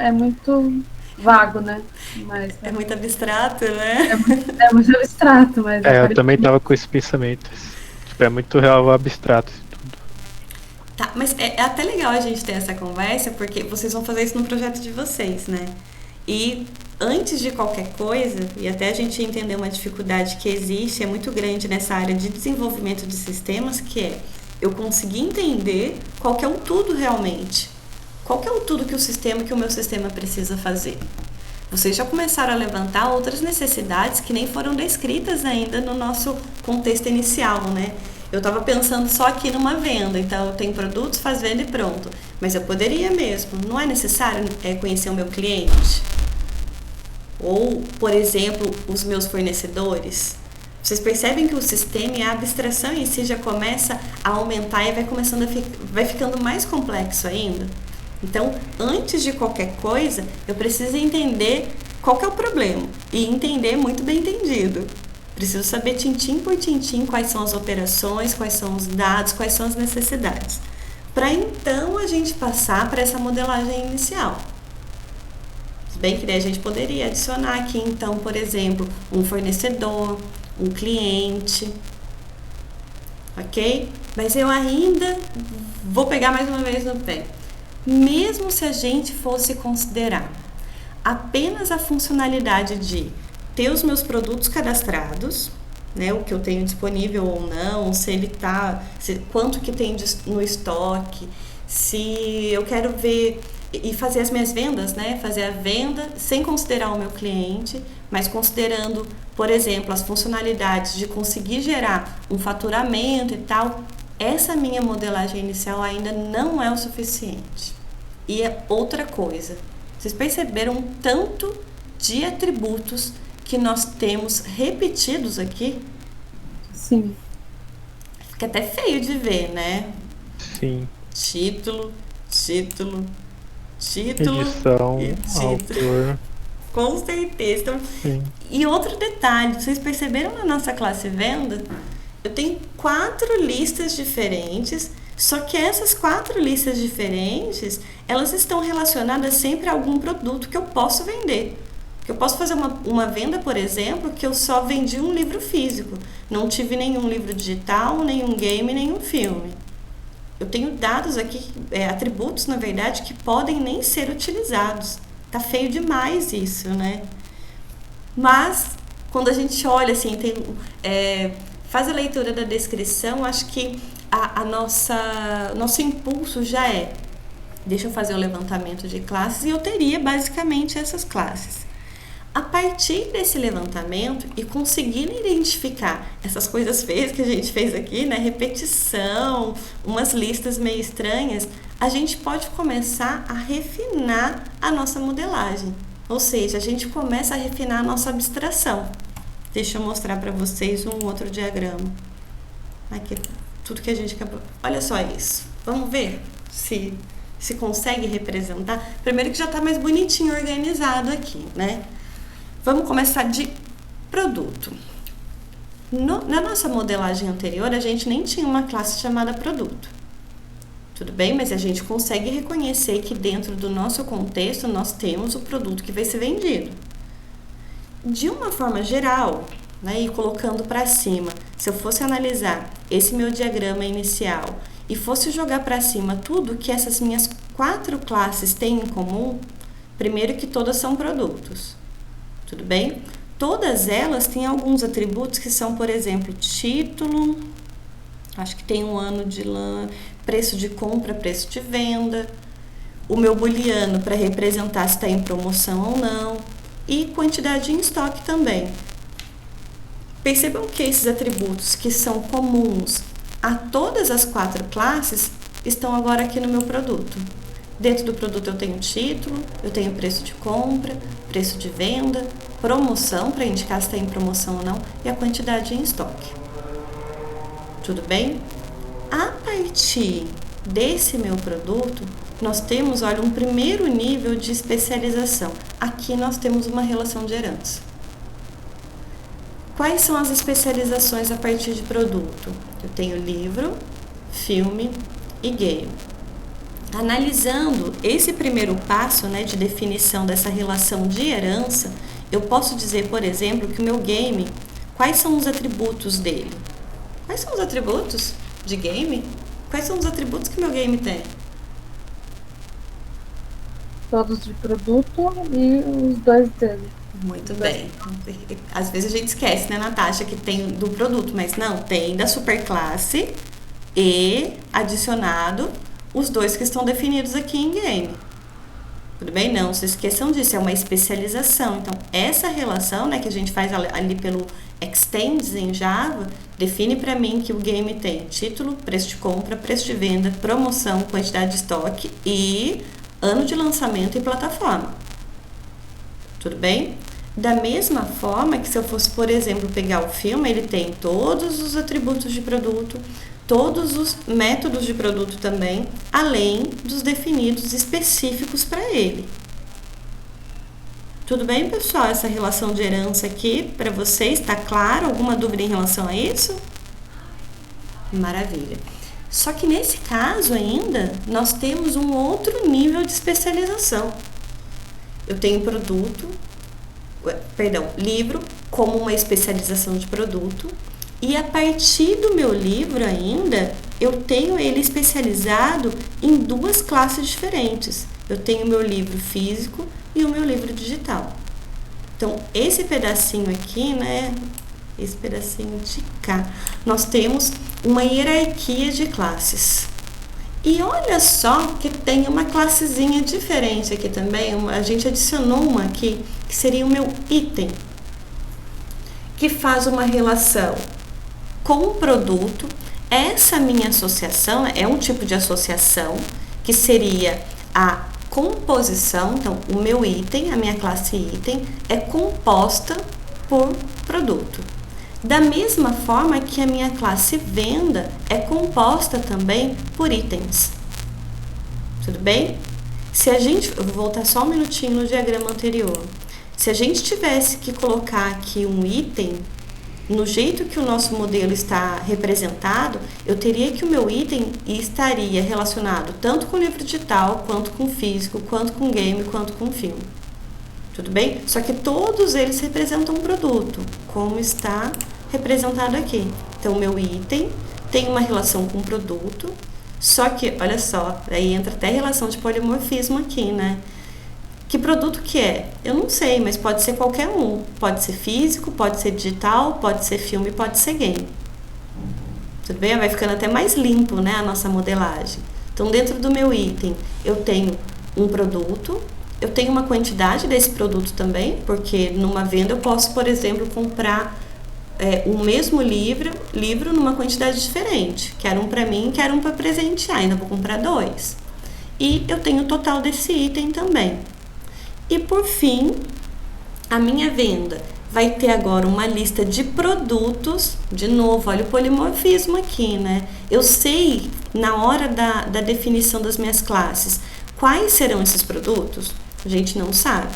vago, né? Mas É muito abstrato, né? é muito abstrato, mas Eu também tava com esse pensamento. Tipo, é muito real abstrato isso tudo. Tá, mas é até legal a gente ter essa conversa, porque vocês vão fazer isso no projeto de vocês, né? E antes de qualquer coisa, e até a gente entender uma dificuldade que existe, é muito grande nessa área de desenvolvimento de sistemas, que é eu conseguir entender qual que é o tudo realmente. Qual que é o tudo que o meu sistema precisa fazer. Vocês já começaram a levantar outras necessidades que nem foram descritas ainda no nosso contexto inicial, né? Eu estava pensando só aqui numa venda, então eu tenho produtos, faz venda e pronto. Mas eu poderia mesmo, não é necessário conhecer o meu cliente? Ou, por exemplo, os meus fornecedores? Vocês percebem que o sistema e a abstração em si já começa a aumentar e vai ficando mais complexo ainda? Então, antes de qualquer coisa, eu preciso entender qual que é o problema e entender muito bem entendido. Preciso saber tintim por tintim quais são as operações, quais são os dados, quais são as necessidades. Para então a gente passar para essa modelagem inicial. Se bem que daí a gente poderia adicionar aqui, então, por exemplo, um fornecedor, um cliente, ok? Mas eu ainda vou pegar mais uma vez no pé. Mesmo se a gente fosse considerar apenas a funcionalidade de ter os meus produtos cadastrados, né, o que eu tenho disponível ou não, se ele tá, quanto que tem no estoque, se eu quero ver e fazer as minhas vendas, né, fazer a venda sem considerar o meu cliente, mas considerando, por exemplo, as funcionalidades de conseguir gerar um faturamento e tal. Essa minha modelagem inicial ainda não é o suficiente. E é outra coisa. Vocês perceberam o tanto de atributos que nós temos repetidos aqui? Sim. Fica até feio de ver, né? Sim. Título, Edição, e título. autor. Com certeza. Então, Sim. e outro detalhe, vocês perceberam na nossa classe venda? Eu tenho 4 listas diferentes, só que essas 4 listas diferentes, elas estão relacionadas sempre a algum produto que eu posso vender. Eu posso fazer uma venda, por exemplo, que eu só vendi um livro físico. Não tive nenhum livro digital, nenhum game, nenhum filme. Eu tenho dados aqui, atributos, na verdade, que podem nem ser utilizados. Tá feio demais isso, né? Mas, quando a gente olha, assim, faz a leitura da descrição, acho que nosso impulso já deixa eu fazer o levantamento de classes e eu teria basicamente essas classes. A partir desse levantamento e conseguindo identificar essas coisas feias que a gente fez aqui, né, repetição, umas listas meio estranhas, a gente pode começar a refinar a nossa modelagem. Ou seja, a gente começa a refinar a nossa abstração. Deixa eu mostrar para vocês um outro diagrama. Aqui, tudo que a gente acabou. Olha só isso. Vamos ver? se consegue representar? Primeiro que já está mais bonitinho organizado aqui, né? Vamos começar de produto. Na nossa modelagem anterior, a gente nem tinha uma classe chamada produto. Tudo bem? Mas a gente consegue reconhecer que dentro do nosso contexto, nós temos o produto que vai ser vendido. De uma forma geral, né, e colocando para cima, se eu fosse analisar esse meu diagrama inicial e fosse jogar para cima tudo que essas minhas 4 classes têm em comum, primeiro que todas são produtos. Tudo bem? Todas elas têm alguns atributos que são, por exemplo, título, acho que tem um ano de lã, preço de compra, preço de venda, o meu booleano para representar se está em promoção ou não, e quantidade em estoque também. Percebam que esses atributos que são comuns a todas as 4 classes estão agora aqui no meu produto. Dentro do produto eu tenho título, eu tenho preço de compra, preço de venda, promoção para indicar se está em promoção ou não e a quantidade em estoque. Tudo bem? A partir desse meu produto, nós temos, olha, um primeiro nível de especialização. Aqui nós temos uma relação de herança. Quais são as especializações a partir de produto? Eu tenho livro, filme e game. Analisando esse primeiro passo, né, de definição dessa relação de herança, eu posso dizer, por exemplo, que o meu game, quais são os atributos dele? Quais são os atributos de game? Quais são os atributos que meu game tem? Todos de produto e os 2 dele. Muito bem. Às vezes a gente esquece, né, Natasha, que tem do produto, mas não, tem da superclasse e adicionado os 2 que estão definidos aqui em game. Tudo bem? Não se esqueçam disso, é uma especialização. Então, essa relação, né, que a gente faz ali pelo Extends em Java, define para mim que o game tem título, preço de compra, preço de venda, promoção, quantidade de estoque e ano de lançamento e plataforma. Tudo bem? Da mesma forma que se eu fosse, por exemplo, pegar o filme, ele tem todos os atributos de produto, todos os métodos de produto também, além dos definidos específicos para ele. Tudo bem, pessoal? Essa relação de herança aqui para vocês, está claro? Alguma dúvida em relação a isso? Maravilha. Só que nesse caso ainda, nós temos um outro nível de especialização. Eu tenho livro como uma especialização de produto, e a partir do meu livro ainda, eu tenho ele especializado em 2 classes diferentes. Eu tenho o meu livro físico e o meu livro digital. Então, esse pedacinho aqui, né, esse pedacinho de cá, nós temos uma hierarquia de classes. E olha só que tem uma classezinha diferente aqui também, a gente adicionou uma aqui, que seria o meu item, que faz uma relação com o produto. Essa minha associação é um tipo de associação que seria a composição. Então, o meu item, a minha classe item, é composta por produto. Da mesma forma que a minha classe venda é composta também por itens. Tudo bem? Eu vou voltar só um minutinho no diagrama anterior. Se a gente tivesse que colocar aqui um item, no jeito que o nosso modelo está representado, eu teria que o meu item estaria relacionado tanto com o livro digital, quanto com o físico, quanto com o game, quanto com o filme. Tudo bem? Só que todos eles representam um produto, como está representado aqui. Então, o meu item tem uma relação com o produto, só que, olha só, aí entra até a relação de polimorfismo aqui, né? Que produto que é? Eu não sei, mas pode ser qualquer um. Pode ser físico, pode ser digital, pode ser filme, pode ser game. Tudo bem? Vai ficando até mais limpo, né, a nossa modelagem. Então, dentro do meu item, eu tenho um produto, eu tenho uma quantidade desse produto também, porque numa venda eu posso, por exemplo, comprar o mesmo livro numa quantidade diferente. Quero um para mim, quero um para presentear, ainda vou comprar 2. E eu tenho o total desse item também. E por fim, a minha venda vai ter agora uma lista de produtos. De novo, olha o polimorfismo aqui, né? Eu sei, na hora da definição das minhas classes, quais serão esses produtos? A gente não sabe.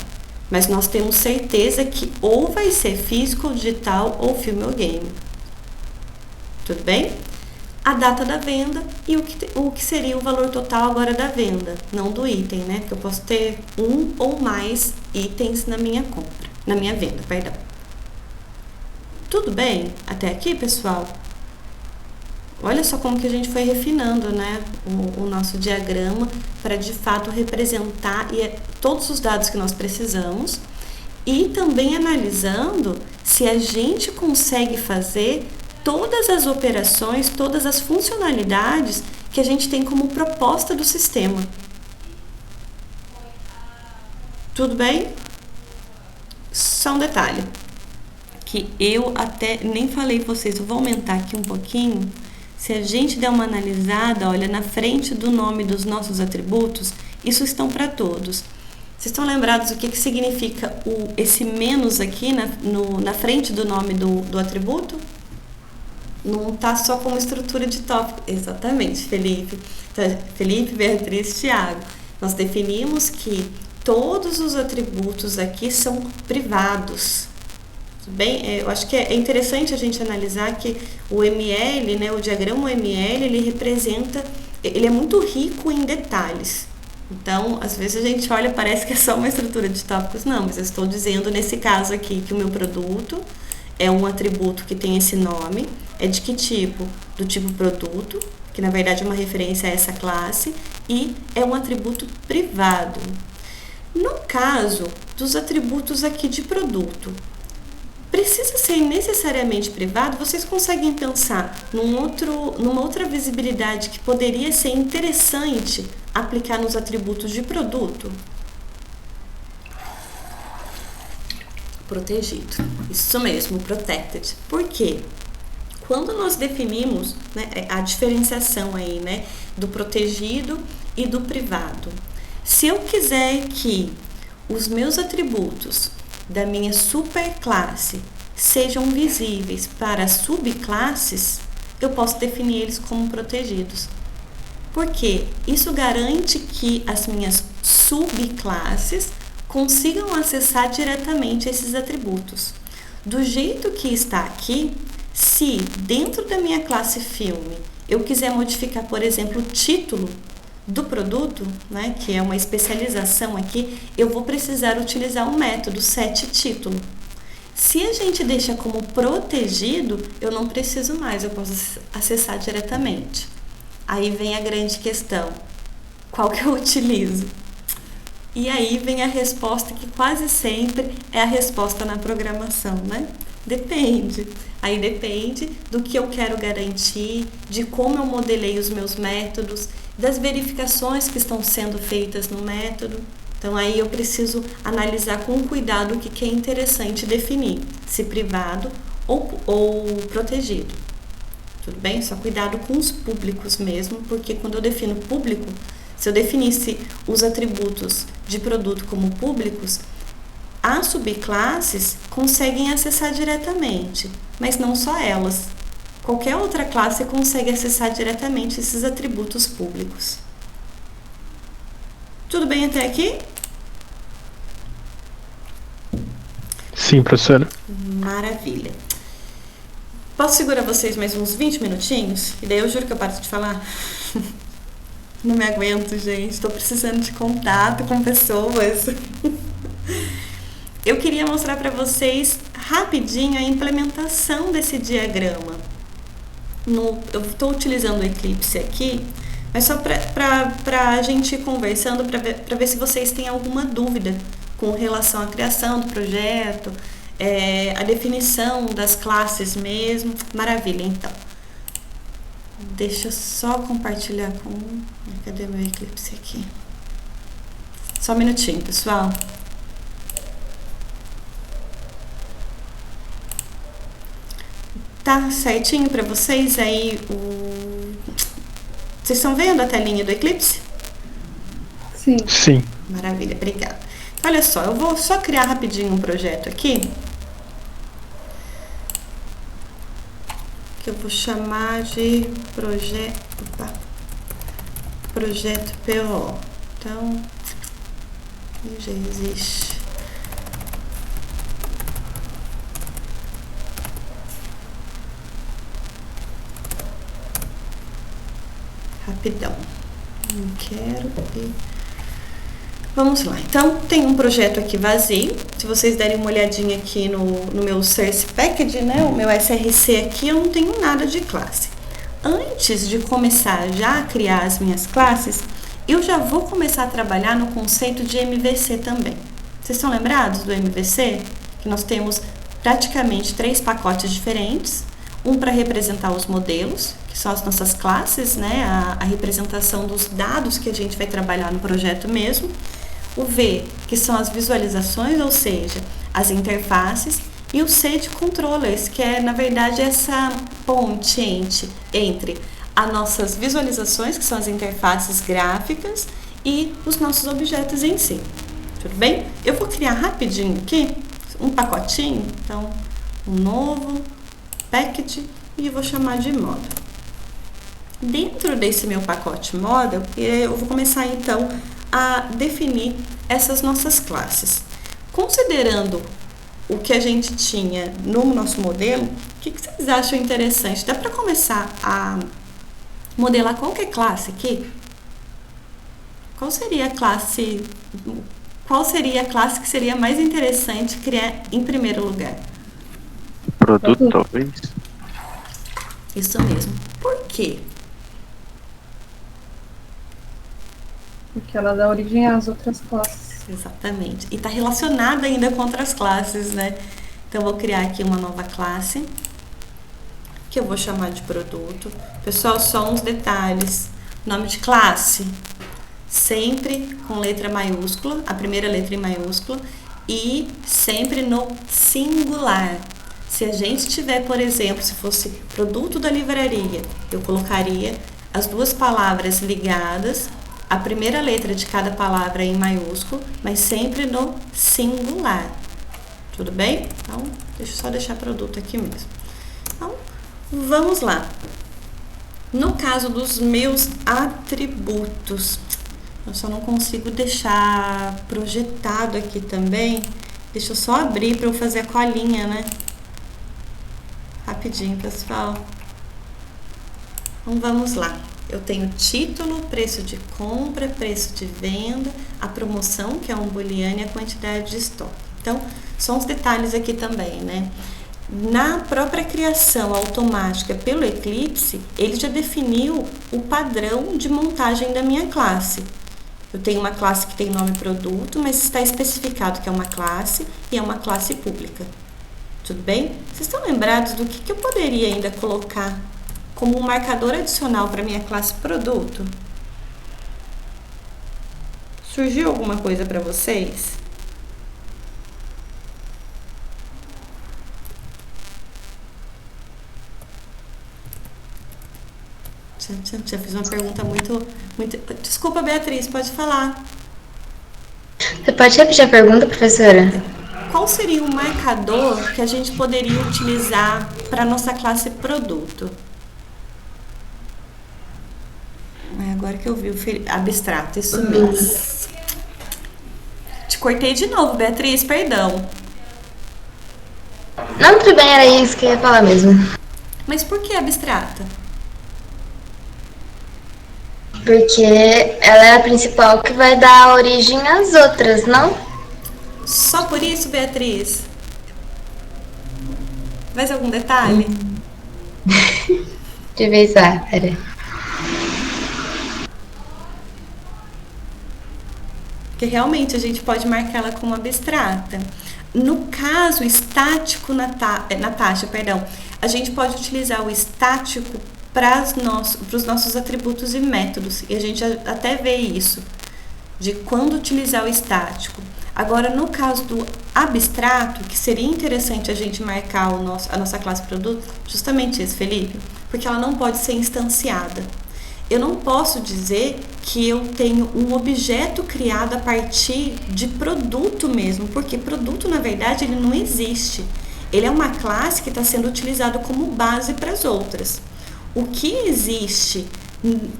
Mas nós temos certeza que ou vai ser físico, digital ou filme ou game. Tudo bem? A data da venda e o que seria o valor total agora da venda, não do item, né? Porque eu posso ter um ou mais itens na minha compra, na minha venda, perdão. Tudo bem? Até aqui, pessoal? Olha só como que a gente foi refinando, né, o nosso diagrama para de fato representar todos os dados que nós precisamos e também analisando se a gente consegue fazer todas as operações, todas as funcionalidades que a gente tem como proposta do sistema. Tudo bem? Só um detalhe, que eu até nem falei para vocês, eu vou aumentar aqui um pouquinho. Se a gente der uma analisada, olha, na frente do nome dos nossos atributos, isso estão para todos. Vocês estão lembrados o que significa esse menos aqui na frente do nome do atributo? Não está só como estrutura de tópico. Exatamente, Felipe. Então, Felipe, Beatriz, Thiago. Nós definimos que todos os atributos aqui são privados. Bem, eu acho que é interessante a gente analisar que o ML, né, o diagrama ML, ele é muito rico em detalhes. Então, às vezes a gente olha, parece que é só uma estrutura de tópicos. Não, mas eu estou dizendo nesse caso aqui que o meu produto é um atributo que tem esse nome, é de que tipo? Do tipo produto, que na verdade é uma referência a essa classe, e é um atributo privado. No caso dos atributos aqui de produto, precisa ser necessariamente privado? Vocês conseguem pensar numa outra visibilidade que poderia ser interessante aplicar nos atributos de produto? Protegido. Isso mesmo, protected. Por quê? Quando nós definimos, né, a diferenciação aí, né, do protegido e do privado, se eu quiser que os meus atributos da minha superclasse sejam visíveis para subclasses, eu posso definir eles como protegidos. Porque isso garante que as minhas subclasses consigam acessar diretamente esses atributos. Do jeito que está aqui, se dentro da minha classe filme eu quiser modificar, por exemplo, o título do produto, né, que é uma especialização aqui, eu vou precisar utilizar o método setTítulo. Se a gente deixa como protegido, eu não preciso mais, eu posso acessar diretamente. Aí vem a grande questão, qual que eu utilizo? E aí vem a resposta que quase sempre é a resposta na programação, né? Depende. Aí depende do que eu quero garantir, de como eu modelei os meus métodos, das verificações que estão sendo feitas no método. Então aí eu preciso analisar com cuidado o que é interessante definir, se privado ou protegido. Tudo bem? Só cuidado com os públicos mesmo, porque quando eu defino público, se eu definisse os atributos de produto como públicos, as subclasses conseguem acessar diretamente, mas não só elas. Qualquer outra classe consegue acessar diretamente esses atributos públicos. Tudo bem até aqui? Sim, professora. Maravilha. Posso segurar vocês mais uns 20 minutinhos? E daí eu juro que eu paro de falar. Não me aguento, gente. Estou precisando de contato com pessoas. Eu queria mostrar para vocês rapidinho a implementação desse diagrama. Eu estou utilizando o Eclipse aqui, mas só para a gente ir conversando, para ver se vocês têm alguma dúvida com relação à criação do projeto, a definição das classes mesmo. Maravilha, então. Deixa eu só compartilhar com... Cadê meu Eclipse aqui? Só um minutinho, pessoal. Tá certinho para vocês aí Vocês estão vendo a telinha do Eclipse? Sim. Sim. Maravilha, obrigada. Olha só, eu vou só criar rapidinho um projeto aqui. que eu vou chamar de projeto PO. Então, já existe. Rapidão. Não quero. Vamos lá. Então, tem um projeto aqui vazio. Se vocês derem uma olhadinha aqui no meu Source Package, né? O meu SRC aqui, eu não tenho nada de classe. Antes de começar já a criar as minhas classes, eu já vou começar a trabalhar no conceito de MVC também. Vocês estão lembrados do MVC? Que nós temos praticamente 3 pacotes diferentes. Um para representar os modelos, que são as nossas classes, né? A representação dos dados que a gente vai trabalhar no projeto mesmo. O V, que são as visualizações, ou seja, as interfaces. E o C de controllers, que é, na verdade, essa ponte entre as nossas visualizações, que são as interfaces gráficas, e os nossos objetos em si. Tudo bem? Eu vou criar rapidinho aqui um pacotinho. Então, um novo package e eu vou chamar de model. Dentro desse meu pacote model, eu vou começar então a definir essas nossas classes. Considerando o que a gente tinha no nosso modelo, o que vocês acham interessante? Dá para começar a modelar qualquer classe aqui? Qual seria a classe que seria mais interessante criar em primeiro lugar? Produto, talvez. Isso mesmo. Por quê? Porque ela dá origem às outras classes. Exatamente. E está relacionada ainda com outras classes, né? Então, eu vou criar aqui uma nova classe, que eu vou chamar de produto. Pessoal, só uns detalhes. Nome de classe, sempre com letra maiúscula, a primeira letra em maiúscula, e sempre no singular. Se a gente tiver, por exemplo, se fosse produto da livraria, eu colocaria as duas palavras ligadas, a primeira letra de cada palavra em maiúsculo, mas sempre no singular. Tudo bem? Então, deixa eu só deixar produto aqui mesmo. Então, vamos lá. No caso dos meus atributos, eu só não consigo deixar projetado aqui também. Deixa eu só abrir para eu fazer a colinha, né? Rapidinho, pessoal. Então, vamos lá. Eu tenho título, preço de compra, preço de venda, a promoção, que é um booleano, e a quantidade de estoque. Então, são os detalhes aqui também, né? Na própria criação automática pelo Eclipse, ele já definiu o padrão de montagem da minha classe. Eu tenho uma classe que tem nome produto, mas está especificado que é uma classe e é uma classe pública. Tudo bem? Vocês estão lembrados do que eu poderia ainda colocar como um marcador adicional para minha classe produto? Surgiu alguma coisa para vocês? Já fiz uma pergunta muito... Desculpa, Beatriz, pode falar. Você pode repetir a pergunta, professora? Qual seria o marcador que a gente poderia utilizar para a nossa classe produto? Agora que eu vi o abstrato, isso mesmo. Te cortei de novo, Beatriz, perdão. Não, tudo bem, era isso que eu ia falar mesmo. Mas por que abstrata? Porque ela é a principal que vai dar origem às outras, não? Só por isso, Beatriz? Mais algum detalhe? Deixa eu pensar, pera. Porque realmente a gente pode marcá-la como abstrata. No caso estático Natasha, a gente pode utilizar o estático para os nossos atributos e métodos. E a gente até vê isso, de quando utilizar o estático. Agora, no caso do abstrato, que seria interessante a gente marcar a nossa classe produto, justamente isso, Felipe, porque ela não pode ser instanciada. Eu não posso dizer que eu tenho um objeto criado a partir de produto mesmo, porque produto, na verdade, ele não existe. Ele é uma classe que está sendo utilizado como base para as outras. O que existe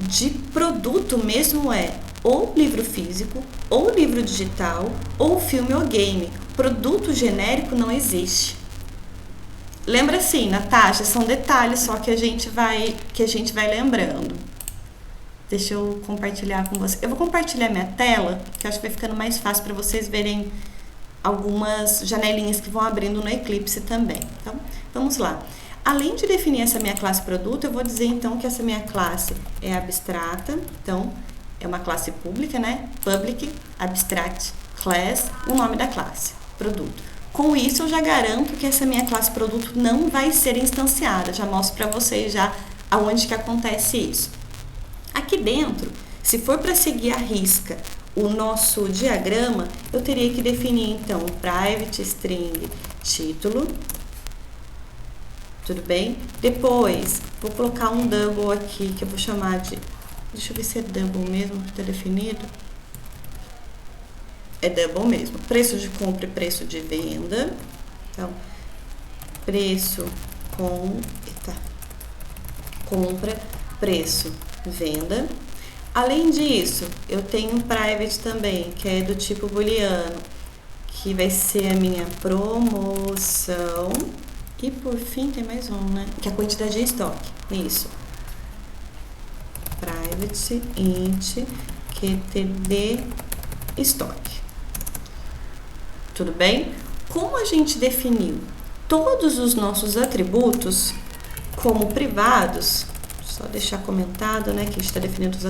de produto mesmo é ou livro físico, ou livro digital, ou filme ou game. Produto genérico não existe. Lembra assim, Natasha, são detalhes só que a gente vai lembrando. Deixa eu compartilhar com vocês. Eu vou compartilhar minha tela, que eu acho que vai ficando mais fácil para vocês verem algumas janelinhas que vão abrindo no Eclipse também. Então, vamos lá. Além de definir essa minha classe produto, eu vou dizer então que essa minha classe é abstrata. Então, é uma classe pública, né? Public, Abstract, Class, o nome da classe, produto. Com isso, eu já garanto que essa minha classe produto não vai ser instanciada. Já mostro para vocês já aonde que acontece isso. Aqui dentro, se for para seguir à risca o nosso diagrama, eu teria que definir, então, private string título. Tudo bem? Depois, vou colocar um double aqui, que eu vou chamar de... Deixa eu ver se é double mesmo que está definido. É double mesmo. Preço de compra e preço de venda. Então, preço compra, preço, venda. Além disso, eu tenho um private também, que é do tipo booleano, que vai ser a minha promoção. E por fim, tem mais um, né? Que é a quantidade de estoque. Isso. Private int QTD estoque. Tudo bem? Como a gente definiu todos os nossos atributos como privados, só deixar comentado, né, que a gente está definindo os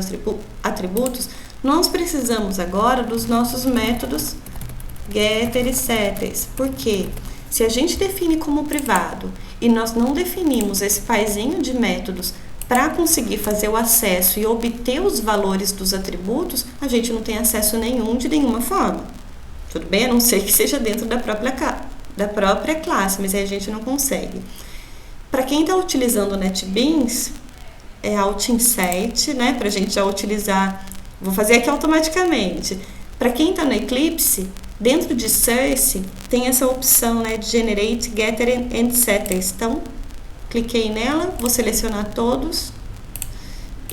atributos, nós precisamos agora dos nossos métodos getter e setters. Por quê? Se a gente define como privado e nós não definimos esse paizinho de métodos para conseguir fazer o acesso e obter os valores dos atributos, a gente não tem acesso nenhum de nenhuma forma. Tudo bem? A não ser que seja dentro da própria classe, mas aí a gente não consegue. Para quem está utilizando o NetBeans, é Alt Insert, né? Para a gente já utilizar, vou fazer aqui automaticamente. Para quem está no Eclipse, dentro de Source, tem essa opção, né, de Generate, Getter and Setters. Então, cliquei nela, vou selecionar todos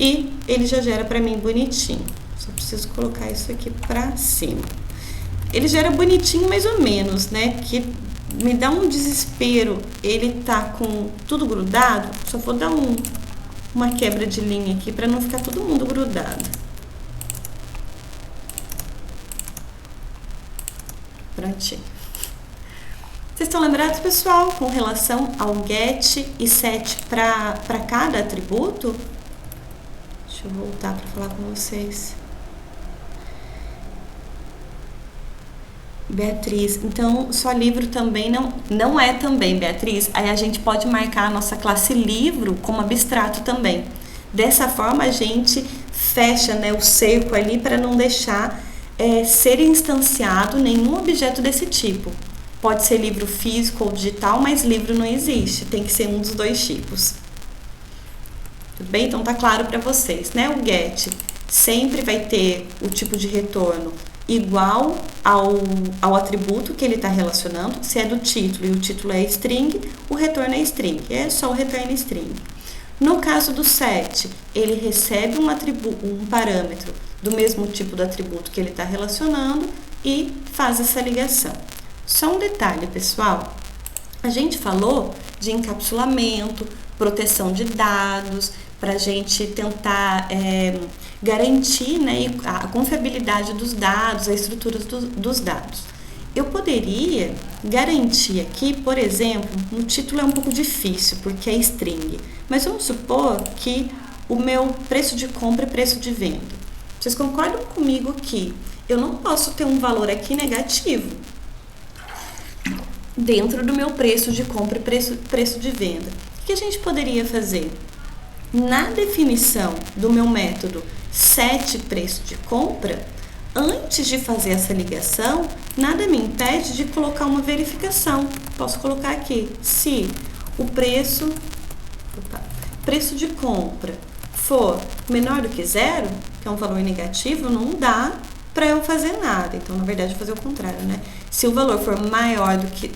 e ele já gera para mim bonitinho. Só preciso colocar isso aqui para cima. Ele gera bonitinho mais ou menos, né? Que me dá um desespero. Ele tá com tudo grudado. Só vou dar uma quebra de linha aqui para não ficar todo mundo grudado. Prontinho. Vocês estão lembrados, pessoal, com relação ao get e set para cada atributo? Deixa eu voltar para falar com vocês. Beatriz, então só livro também não é também, Beatriz. Aí a gente pode marcar a nossa classe livro como abstrato também. Dessa forma a gente fecha, né, o cerco ali para não deixar ser instanciado nenhum objeto desse tipo. Pode ser livro físico ou digital, mas livro não existe, tem que ser um dos dois tipos. Tudo bem? Então tá claro para vocês, né? O get sempre vai ter o tipo de retorno igual ao atributo que ele está relacionando. Se é do título e o título é string, o retorno é string, é só o return string. No caso do set, ele recebe um parâmetro do mesmo tipo do atributo que ele está relacionando e faz essa ligação. Só um detalhe, pessoal, a gente falou de encapsulamento, proteção de dados, para a gente tentar garantir, né, a confiabilidade dos dados, a estrutura dos dados. Eu poderia garantir aqui, por exemplo, no título é um pouco difícil, porque é string, mas vamos supor que o meu preço de compra e preço de venda. Vocês concordam comigo que eu não posso ter um valor aqui negativo dentro do meu preço de compra e preço de venda? O que a gente poderia fazer? Na definição do meu método set preço de compra, antes de fazer essa ligação, nada me impede de colocar uma verificação. Posso colocar aqui, se o preço de compra for menor do que zero, que é um valor negativo, não dá para eu fazer nada. Então, na verdade, eu vou fazer o contrário, né? Se o valor for maior do que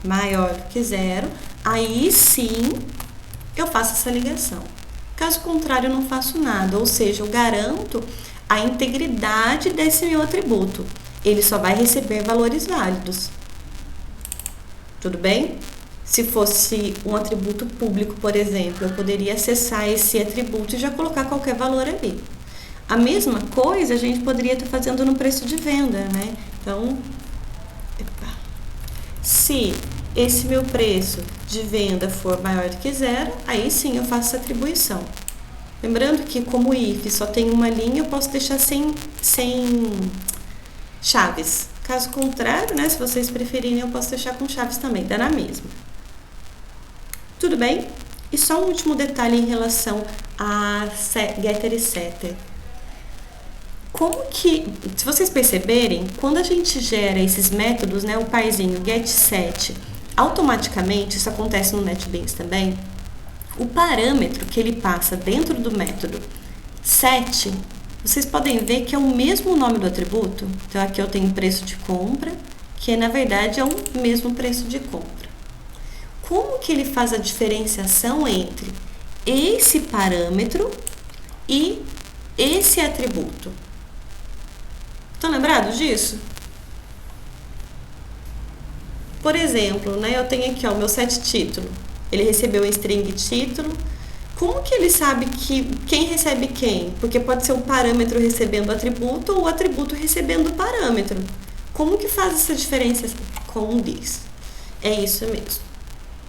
maior do que zero, aí sim eu faço essa ligação. Caso contrário, eu não faço nada, ou seja, eu garanto a integridade desse meu atributo. Ele só vai receber valores válidos. Tudo bem? Se fosse um atributo público, por exemplo, eu poderia acessar esse atributo e já colocar qualquer valor ali. A mesma coisa a gente poderia estar fazendo no preço de venda, né? Então, se esse meu preço de venda for maior do que zero, aí sim eu faço essa atribuição. Lembrando que como if só tem uma linha, eu posso deixar sem chaves. Caso contrário, né, se vocês preferirem, eu posso deixar com chaves também, dá na mesma. Tudo bem? E só um último detalhe em relação a getter e setter. Como que, se vocês perceberem, quando a gente gera esses métodos, né, o parzinho get, set, automaticamente, isso acontece no NetBeans também, o parâmetro que ele passa dentro do método set, vocês podem ver que é o mesmo nome do atributo. Então, aqui eu tenho preço de compra, que na verdade é o mesmo preço de compra. Como que ele faz a diferenciação entre esse parâmetro e esse atributo? Estão lembrados disso? Por exemplo, né, eu tenho aqui o meu set título. Ele recebeu um string título. Como que ele sabe que quem recebe quem? Porque pode ser o parâmetro recebendo o atributo ou o atributo recebendo o parâmetro. Como que faz essa diferença com o this? É isso mesmo.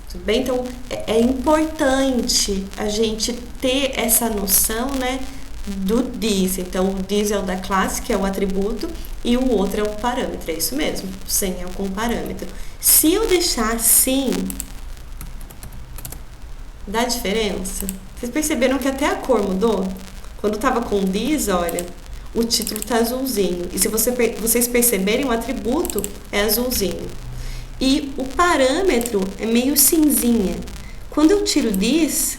Tudo bem? Então, é importante a gente ter essa noção, né, do this. Então, o this é o da classe, que é o atributo, e o outro é o parâmetro. É isso mesmo, o sem é com o parâmetro. Se eu deixar assim, dá diferença? Vocês perceberam que até a cor mudou? Quando estava com this, olha, o título está azulzinho. E se vocês perceberem, o atributo é azulzinho. E o parâmetro é meio cinzinha. Quando eu tiro this,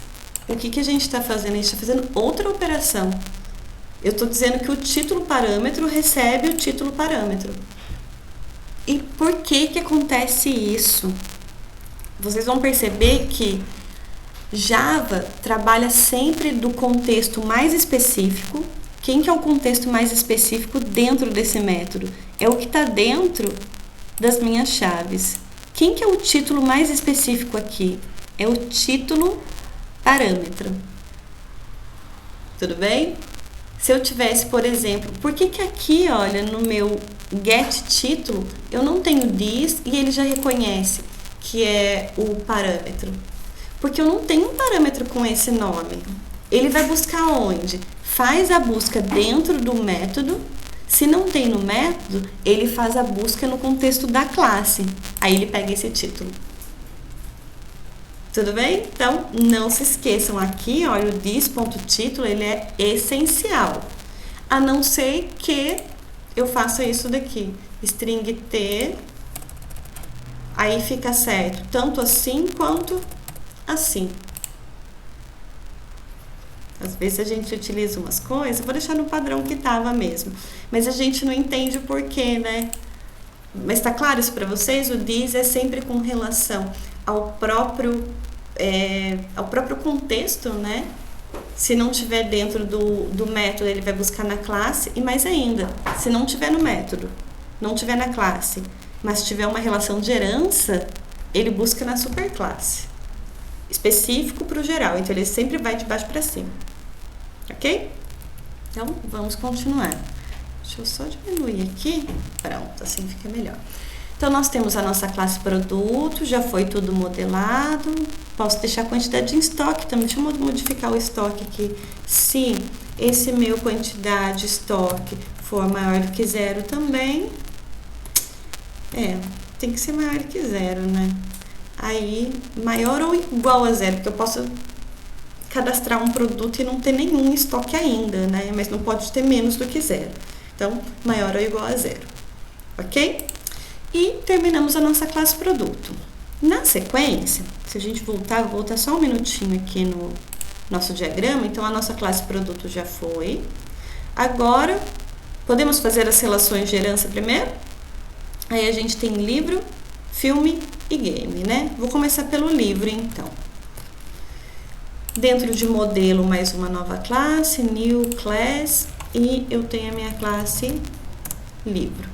o que a gente está fazendo? A gente está fazendo outra operação. Eu estou dizendo que o título parâmetro recebe o título parâmetro. E por que acontece isso? Vocês vão perceber que Java trabalha sempre do contexto mais específico. Quem que é o contexto mais específico dentro desse método? É o que está dentro das minhas chaves. Quem que é o título mais específico aqui? É o título parâmetro. Tudo bem? Se eu tivesse, por exemplo, por que aqui, olha, no meu get título, eu não tenho this e ele já reconhece que é o parâmetro? Porque eu não tenho um parâmetro com esse nome. Ele vai buscar onde? Faz a busca dentro do método. Se não tem no método, ele faz a busca no contexto da classe. Aí ele pega esse título. Tudo bem? Então, não se esqueçam aqui, olha, o this.título, ele é essencial. A não ser que eu faça isso daqui. String t, aí fica certo, tanto assim quanto assim. Às vezes a gente utiliza umas coisas, vou deixar no padrão que estava mesmo, mas a gente não entende o porquê, né? Mas tá claro isso para vocês? O this é sempre com relação ao próprio contexto, né? Se não tiver dentro do método, ele vai buscar na classe. E mais ainda, se não tiver no método, não tiver na classe, mas tiver uma relação de herança, ele busca na superclasse. Específico para o geral, então ele sempre vai de baixo para cima. Ok? Então, vamos continuar. Deixa eu só diminuir aqui. Pronto, assim fica melhor. Então, nós temos a nossa classe produto, já foi tudo modelado. Posso deixar a quantidade em estoque também. Deixa eu modificar o estoque aqui. Se esse meu quantidade estoque for maior do que zero também, tem que ser maior do que zero, né? Aí, maior ou igual a zero, porque eu posso cadastrar um produto e não ter nenhum estoque ainda, né? Mas não pode ter menos do que zero. Então, maior ou igual a zero. Ok? E terminamos a nossa classe produto. Na sequência, se a gente vou voltar só um minutinho aqui no nosso diagrama. Então, a nossa classe produto já foi. Agora, podemos fazer as relações de herança primeiro? Aí a gente tem livro, filme e game, né? Vou começar pelo livro, então. Dentro de modelo, mais uma nova classe, new class, e eu tenho a minha classe livro.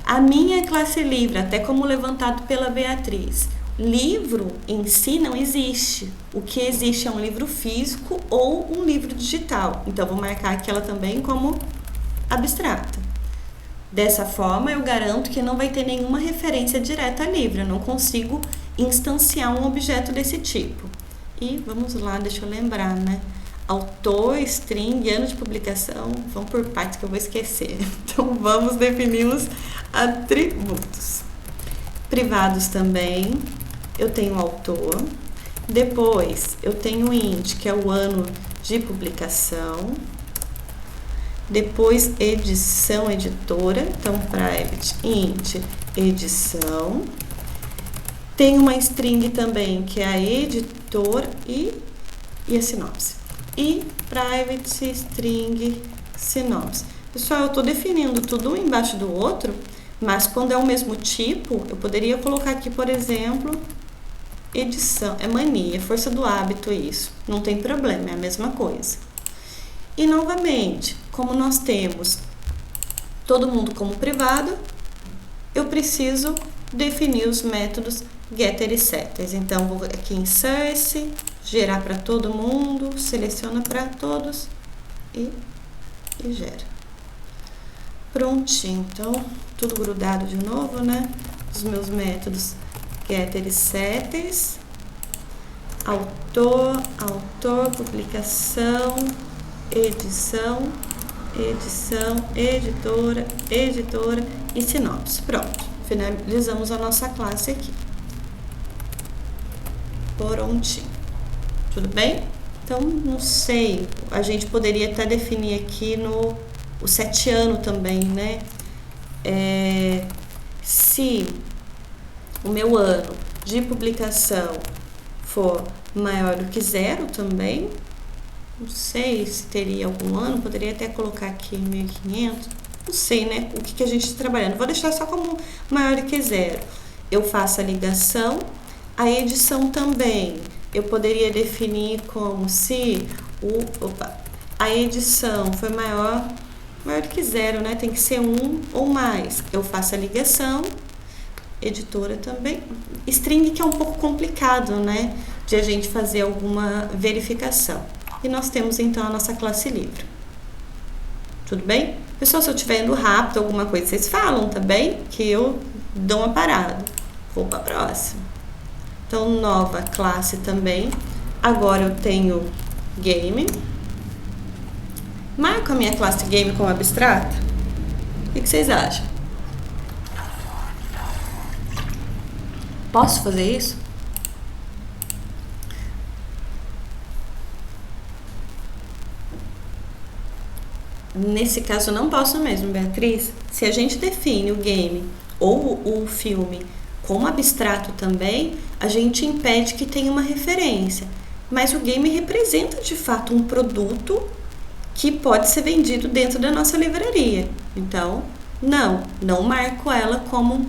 A minha classe livro, até como levantado pela Beatriz, livro em si não existe. O que existe é um livro físico ou um livro digital. Então, vou marcar aqui ela também como abstrata. Dessa forma, eu garanto que não vai ter nenhuma referência direta a livro. Eu não consigo instanciar um objeto desse tipo. E vamos lá, deixa eu lembrar, né? Autor, string, ano de publicação, vamos por partes que eu vou esquecer. Então, vamos definir os atributos. Privados também, eu tenho autor. Depois, eu tenho int, que é o ano de publicação. Depois, edição, editora. Então, private, int, edição. Tem uma string também, que é a editor e a sinopse. E private string sinopse. Pessoal, eu estou definindo tudo um embaixo do outro, mas quando é o mesmo tipo, eu poderia colocar aqui, por exemplo, edição. É mania, força do hábito isso. Não tem problema, é a mesma coisa. E novamente, como nós temos todo mundo como privado, eu preciso definir os métodos getter e setters. Então, vou aqui em source, gerar para todo mundo, seleciona para todos e gera. Prontinho, então, tudo grudado de novo, né? Os meus métodos getter e setters, autor, publicação, edição, editora e sinopse. Pronto, finalizamos a nossa classe aqui. Prontinho. Tudo bem? Então, não sei, a gente poderia até definir aqui o setiano também, né? Se o meu ano de publicação for maior do que 0 também, não sei se teria algum ano, poderia até colocar aqui 1500, não sei, né? O que a gente está trabalhando. Vou deixar só como maior do que 0. Eu faço a ligação. A edição também, eu poderia definir como se a edição foi maior do que 0, né? Tem que ser 1 ou mais. Eu faço a ligação, editora também. String que é um pouco complicado, né? De a gente fazer alguma verificação. E nós temos então a nossa classe livro. Tudo bem? Pessoal, se eu estiver indo rápido, alguma coisa, vocês falam, tá bem? Que eu dou uma parada. Vou para a próxima. Então, nova classe também. Agora eu tenho game. Marco a minha classe game como abstrata? O que vocês acham? Posso fazer isso? Nesse caso, não posso mesmo, Beatriz. Se a gente define o game ou o filme como abstrato também, a gente impede que tenha uma referência. Mas o game representa, de fato, um produto que pode ser vendido dentro da nossa livraria. Então, não marco ela como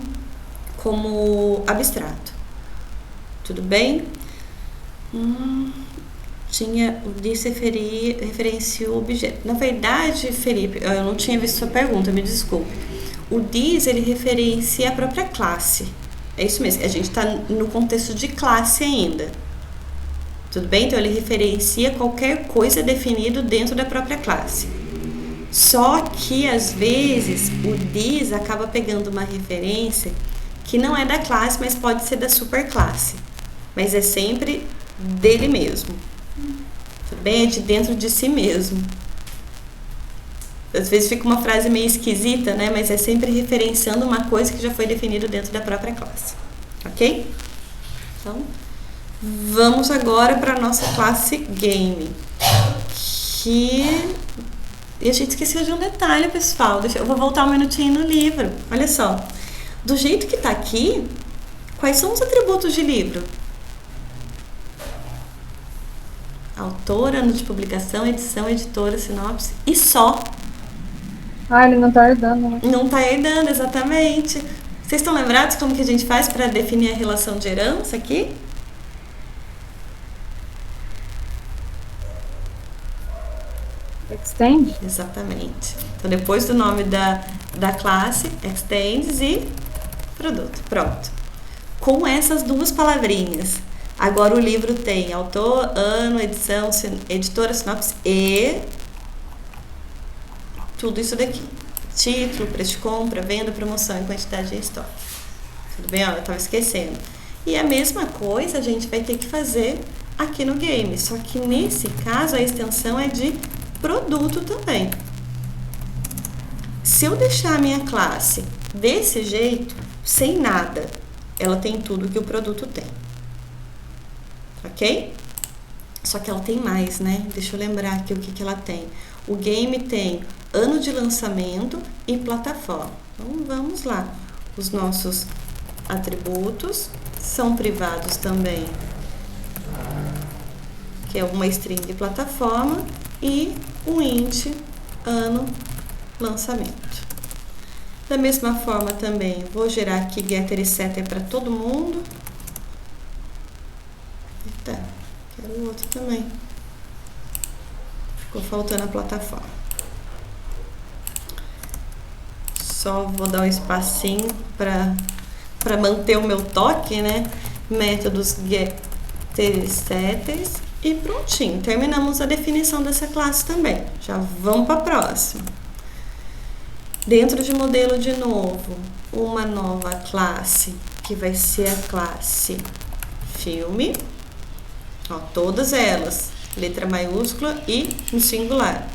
abstrato. Tudo bem? O this referencia o objeto. Na verdade, Felipe, eu não tinha visto sua pergunta, me desculpe. O this, ele referencia a própria classe. É isso mesmo, a gente está no contexto de classe ainda. Tudo bem? Então, ele referencia qualquer coisa definido dentro da própria classe. Só que, às vezes, o this acaba pegando uma referência que não é da classe, mas pode ser da superclasse. Mas é sempre dele mesmo. Tudo bem? É de dentro de si mesmo. Às vezes fica uma frase meio esquisita, né? Mas é sempre referenciando uma coisa que já foi definida dentro da própria classe. Ok? Então, vamos agora para a nossa classe game. E a gente esqueceu de um detalhe, pessoal. Eu vou voltar um minutinho no livro. Olha só. Do jeito que está aqui, quais são os atributos de livro? Autor, ano de publicação, edição, editora, sinopse e só. Ele não tá herdando, né? Não tá herdando, exatamente. Vocês estão lembrados como que a gente faz para definir a relação de herança aqui? Extend? Exatamente. Então, depois do nome da classe, extends e produto. Pronto. Com essas duas palavrinhas. Agora o livro tem autor, ano, edição, editora, sinopse e tudo isso daqui. Título, preço de compra, venda, promoção e quantidade em estoque. Tudo bem? Ó, eu estava esquecendo. E a mesma coisa a gente vai ter que fazer aqui no game. Só que nesse caso a extensão é de produto também. Se eu deixar a minha classe desse jeito, sem nada, ela tem tudo que o produto tem. Ok? Só que ela tem mais, né? Deixa eu lembrar aqui o que ela tem. O game tem ano de lançamento e plataforma. Então, vamos lá. Os nossos atributos são privados também, que é uma string de plataforma, e um int ano lançamento. Da mesma forma também, vou gerar aqui getter e setter para todo mundo. Eita, quero o outro também. Ficou faltando a plataforma. Só vou dar um espacinho para manter o meu toque, né? Métodos getter e setters. E prontinho, terminamos a definição dessa classe também. Já vamos para a próxima. Dentro de modelo, de novo, uma nova classe, que vai ser a classe filme. Ó, todas elas, letra maiúscula e no singular.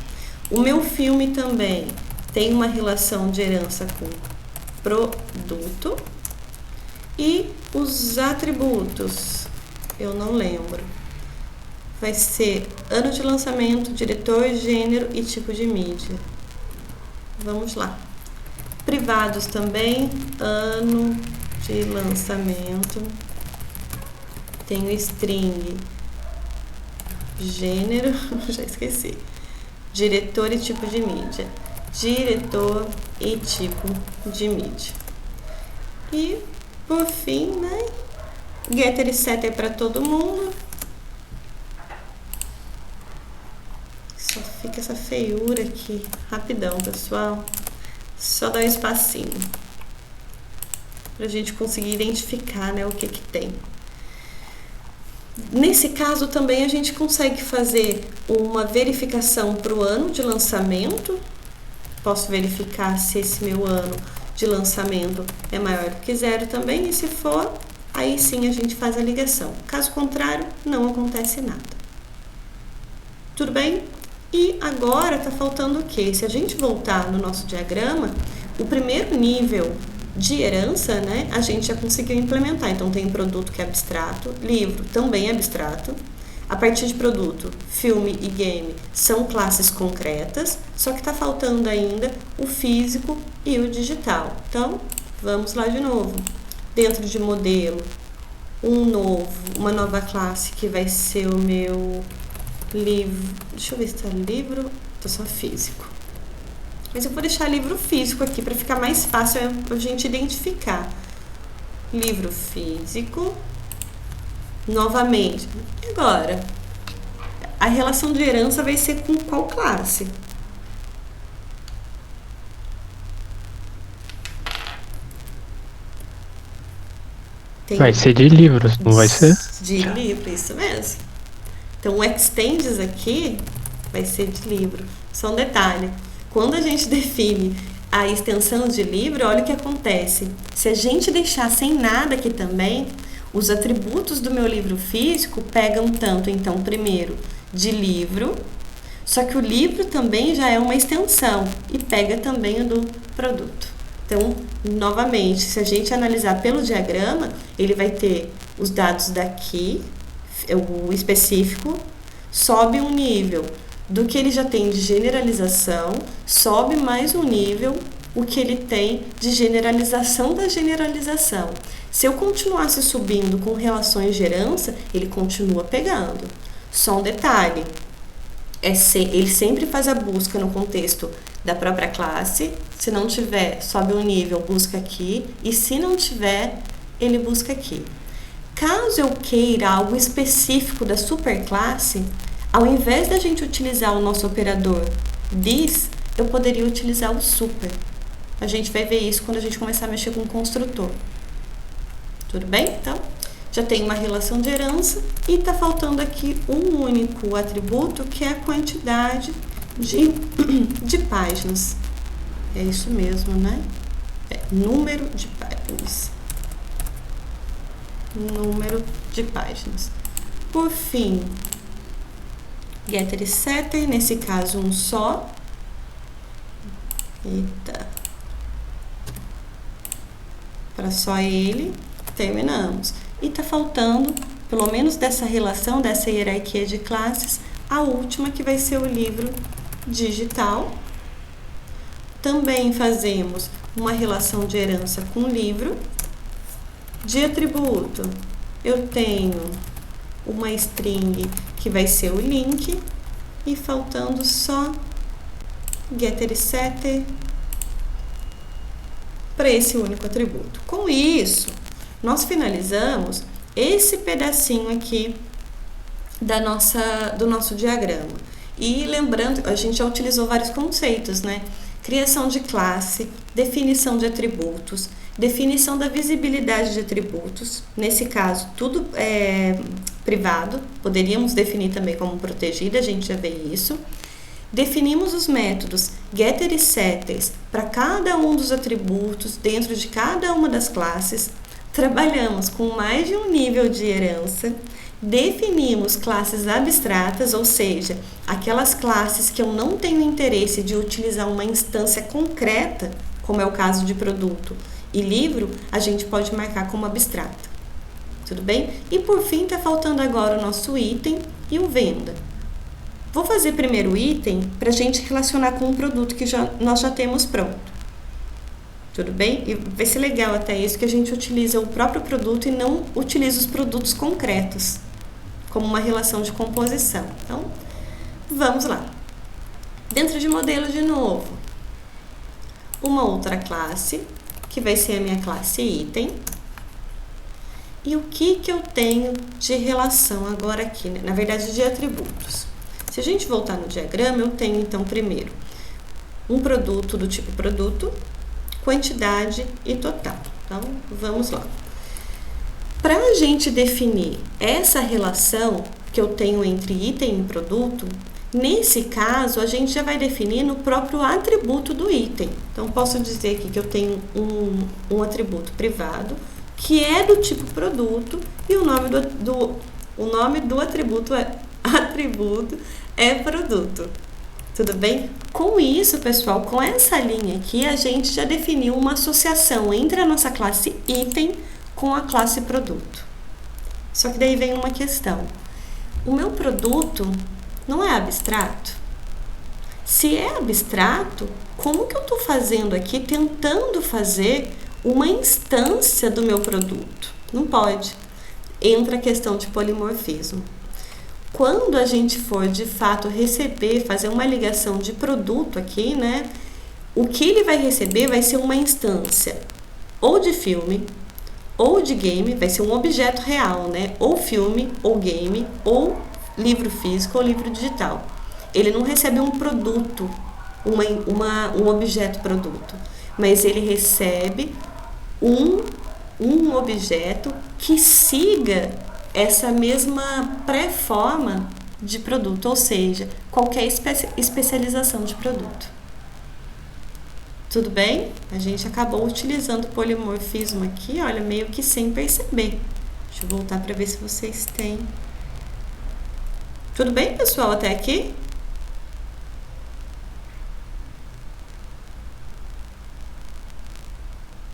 O meu filme também tem uma relação de herança com produto. E os atributos, eu não lembro. Vai ser ano de lançamento, diretor, gênero e tipo de mídia. Vamos lá. Privados também, ano de lançamento. Tenho string, gênero, já esqueci. Diretor e tipo de mídia. Diretor e tipo de mídia. E, por fim, né? Getter e setter para todo mundo. Só fica essa feiura aqui. Rapidão, pessoal. Só dá um espacinho pra gente conseguir identificar, né, o que tem. Nesse caso também a gente consegue fazer uma verificação para o ano de lançamento. Posso verificar se esse meu ano de lançamento é maior do que 0 também. E se for, aí sim a gente faz a ligação. Caso contrário, não acontece nada. Tudo bem? E agora está faltando o quê? Se a gente voltar no nosso diagrama, o primeiro nível de herança, né, a gente já conseguiu implementar. Então, tem produto que é abstrato, livro também é abstrato. A partir de produto, filme e game são classes concretas, só que está faltando ainda o físico e o digital. Então, vamos lá de novo. Dentro de modelo, uma nova classe que vai ser o meu livro. Deixa eu ver se está livro, tá só físico. Mas eu vou deixar livro físico aqui para ficar mais fácil a gente identificar. Livro físico. Novamente. E agora? A relação de herança vai ser com qual classe? Vai ser de livros, não vai ser? De livro, isso mesmo. Então, o extends aqui vai ser de livro. Só um detalhe. Quando a gente define a extensão de livro, olha o que acontece. Se a gente deixar sem nada aqui também, os atributos do meu livro físico pegam tanto, então, primeiro, de livro, só que o livro também já é uma extensão e pega também o do produto. Então, novamente, se a gente analisar pelo diagrama, ele vai ter os dados daqui, o específico, sobe um nível do que ele já tem de generalização, sobe mais um nível o que ele tem de generalização da generalização. Se eu continuasse subindo com relações de herança, ele continua pegando. Só um detalhe, Ele sempre faz a busca no contexto da própria classe. Se não tiver, sobe um nível, busca aqui. E se não tiver, ele busca aqui. Caso eu queira algo específico da superclasse, ao invés da gente utilizar o nosso operador this, eu poderia utilizar o super. A gente vai ver isso quando a gente começar a mexer com o construtor. Tudo bem? Então, já tem uma relação de herança e está faltando aqui um único atributo, que é a quantidade de páginas. É isso mesmo, né? Número de páginas. Número de páginas. Por fim, getter e setter, nesse caso um só. Eita. Para só ele, terminamos. E tá faltando, pelo menos dessa relação, dessa hierarquia de classes, a última, que vai ser o livro digital. Também fazemos uma relação de herança com o livro. De atributo, eu tenho uma string que vai ser o link, e faltando só getter e setter para esse único atributo. Com isso, nós finalizamos esse pedacinho aqui do nosso diagrama. E lembrando, a gente já utilizou vários conceitos, né? Criação de classe, definição de atributos, definição da visibilidade de atributos. Nesse caso, tudo é privado, poderíamos definir também como protegido, a gente já vê isso. Definimos os métodos getter e setters para cada um dos atributos dentro de cada uma das classes. Trabalhamos com mais de um nível de herança. Definimos classes abstratas, ou seja, aquelas classes que eu não tenho interesse de utilizar uma instância concreta, como é o caso de produto e livro, a gente pode marcar como abstrata. Tudo bem? E por fim, está faltando agora o nosso item e o venda. Vou fazer primeiro o item para a gente relacionar com um produto que nós já temos pronto. Tudo bem? E vai ser legal até isso, que a gente utiliza o próprio produto e não utiliza os produtos concretos, como uma relação de composição. Então, vamos lá. Dentro de modelo, de novo, uma outra classe, que vai ser a minha classe item. E o que eu tenho de relação agora aqui, né? Na verdade, de atributos. Se a gente voltar no diagrama, eu tenho, então, primeiro, um produto do tipo produto, quantidade e total. Então, vamos lá. Para a gente definir essa relação que eu tenho entre item e produto, nesse caso, a gente já vai definir no próprio atributo do item. Então, posso dizer aqui que eu tenho um atributo privado, que é do tipo produto, e o nome do atributo é produto. Tudo bem? Com isso, pessoal, com essa linha aqui, a gente já definiu uma associação entre a nossa classe item com a classe produto. Só que daí vem uma questão. O meu produto não é abstrato? Se é abstrato, como que eu estou fazendo aqui, tentando fazer uma instância do meu produto? Não pode. Entra a questão de polimorfismo. Quando a gente for, de fato, fazer uma ligação de produto aqui, né? O que ele vai receber vai ser uma instância ou de filme, ou de game, vai ser um objeto real, né? Ou filme, ou game, ou livro físico, ou livro digital. Ele não recebe um produto, um objeto produto, mas ele recebe um objeto que siga essa mesma pré-forma de produto, ou seja, qualquer especialização de produto. Tudo bem? A gente acabou utilizando o polimorfismo aqui, olha, meio que sem perceber. Deixa eu voltar para ver se vocês têm. Tudo bem, pessoal, até aqui?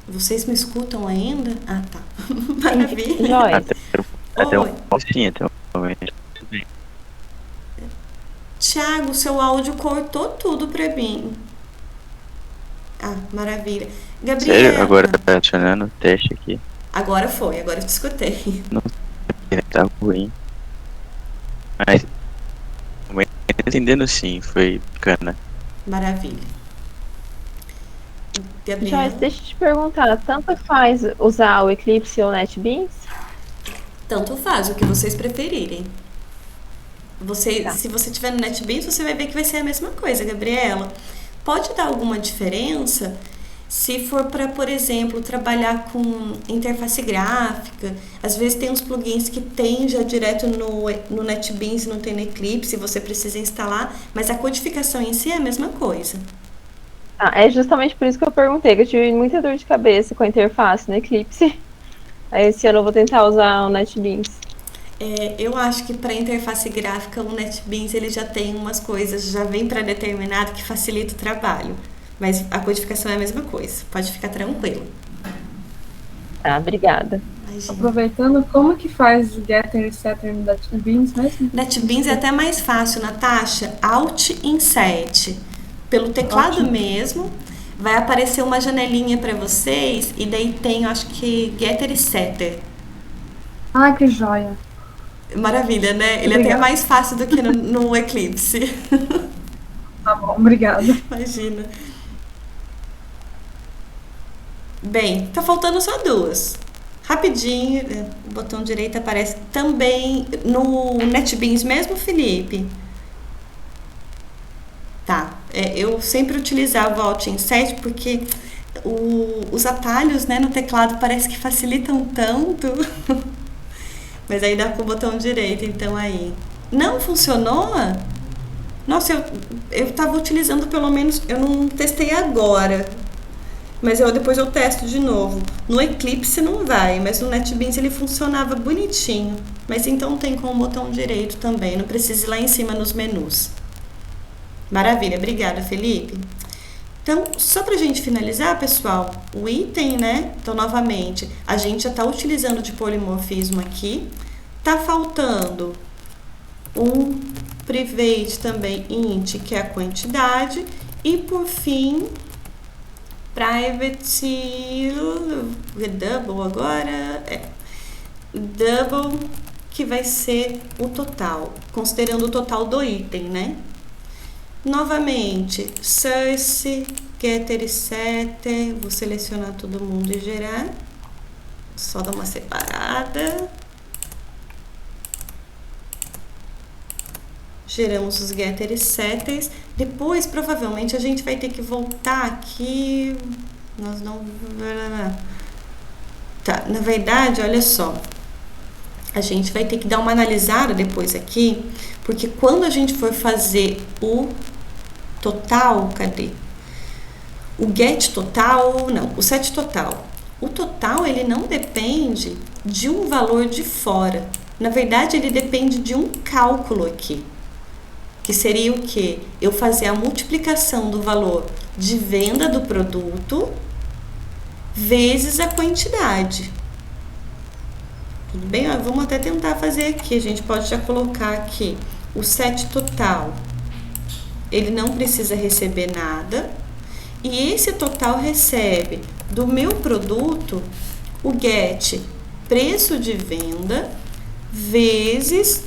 Vocês me escutam ainda? Ah, tá. Maravilha. Até um pouquinho, até um momento. Tiago, seu áudio cortou tudo pra mim. Ah, maravilha. Gabriela. Sério? Agora tá adicionando o teste aqui. Agora foi, agora eu te escutei. Não, tá ruim. Mas entendendo sim, foi bacana. Maravilha. Joyce, Gabriela? deixa eu te perguntar, tanto faz usar o Eclipse ou o NetBeans? Tanto faz, o que vocês preferirem. Tá. Se você tiver no NetBeans, você vai ver que vai ser a mesma coisa, Gabriela. Pode dar alguma diferença se for para, por exemplo, trabalhar com interface gráfica. Às vezes tem uns plugins que tem já direto no NetBeans e não tem no Eclipse, você precisa instalar, mas a codificação em si é a mesma coisa. Ah, é justamente por isso que eu perguntei, que eu tive muita dor de cabeça com a interface no Eclipse. Aí esse ano eu vou tentar usar o NetBeans. Eu acho que para interface gráfica o NetBeans ele já tem umas coisas, já vem pré-determinado que facilita o trabalho. Mas a codificação é a mesma coisa, pode ficar tranquilo. Tá, obrigada. Imagina. Aproveitando, como que faz getter e setter no NetBeans mesmo? NetBeans é até mais fácil, Natasha. Alt Insert. Pelo teclado Ótimo. mesmo, vai aparecer uma janelinha para vocês e daí tem, acho que, Getter e Setter. Ah, que joia. Maravilha, né? Ele Obrigada. até é mais fácil do que no Eclipse. Tá bom, obrigada. Imagina. Bem, tá faltando só duas. Rapidinho, o botão direito aparece também no NetBeans mesmo, Felipe? Tá, eu sempre utilizava o Alt Insert porque os atalhos, né, no teclado parece que facilitam tanto. Mas aí dá com o botão direito, então aí. Não funcionou? Nossa, eu tava utilizando pelo menos, eu não testei agora. Mas depois eu testo de novo. No Eclipse não vai, mas no NetBeans ele funcionava bonitinho. Mas então tem com o botão direito também, não precisa ir lá em cima nos menus. Maravilha, obrigada, Felipe. Então, só pra gente finalizar, pessoal, o item, né? Então, novamente, a gente já tá utilizando de polimorfismo aqui. Tá faltando um private também int, que é a quantidade. E, por fim, private double agora, double, que vai ser o total, considerando o total do item, né? Novamente, source, getter e setter, vou selecionar todo mundo e gerar, só dar uma separada. Geramos os getter e setters. Depois, provavelmente, a gente vai ter que voltar aqui. Nós não... Tá, na verdade, olha só. A gente vai ter que dar uma analisada depois aqui, porque quando a gente for fazer o total, cadê? O get total, não, o set total. O total, ele não depende de um valor de fora. Na verdade, ele depende de um cálculo aqui. Que seria o quê? Eu fazer a multiplicação do valor de venda do produto vezes a quantidade. Tudo bem? Vamos até tentar fazer aqui. A gente pode já colocar aqui o set total. Ele não precisa receber nada. E esse total recebe do meu produto o get preço de venda vezes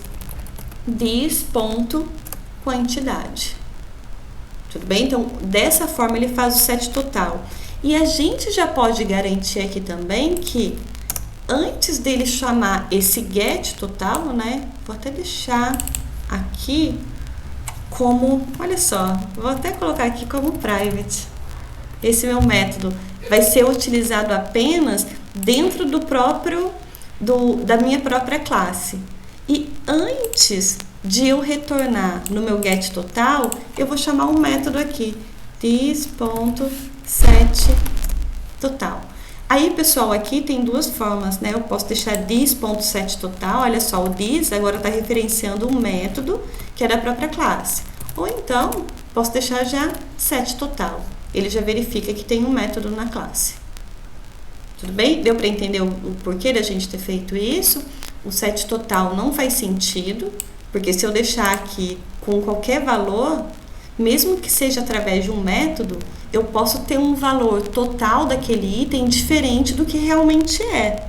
this.quantidade. Tudo bem? Então, dessa forma ele faz o set total. E a gente já pode garantir aqui também que antes dele chamar esse get total, né? Vou até deixar aqui como, olha só, vou até colocar aqui como private. Esse meu método vai ser utilizado apenas dentro do próprio, da minha própria classe. E antes de eu retornar no meu get total, eu vou chamar um método aqui, this.setTotal. Aí, pessoal, aqui tem duas formas, né? Eu posso deixar this.setTotal, olha só, o this agora está referenciando um método que é da própria classe. Ou então, posso deixar já setTotal. Ele já verifica que tem um método na classe. Tudo bem? Deu para entender o porquê da gente ter feito isso? O setTotal não faz sentido, porque se eu deixar aqui com qualquer valor, mesmo que seja através de um método, eu posso ter um valor total daquele item diferente do que realmente é.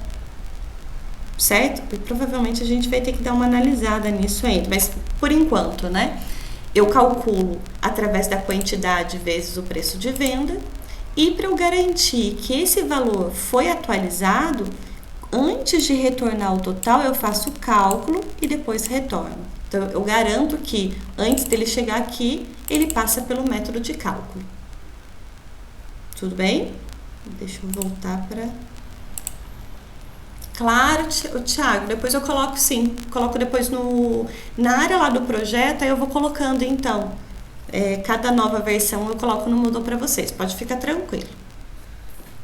Certo? E provavelmente a gente vai ter que dar uma analisada nisso ainda, mas por enquanto, né? eu calculo através da quantidade vezes o preço de venda. E para eu garantir que esse valor foi atualizado, antes de retornar o total, eu faço o cálculo e depois retorno. Então, eu garanto que antes dele chegar aqui, ele passa pelo método de cálculo. Tudo bem? Deixa eu voltar para... Claro, Thiago, depois eu coloco sim. Coloco depois na área lá do projeto, aí eu vou colocando então. Cada nova versão eu coloco no Moodle para vocês. Pode ficar tranquilo.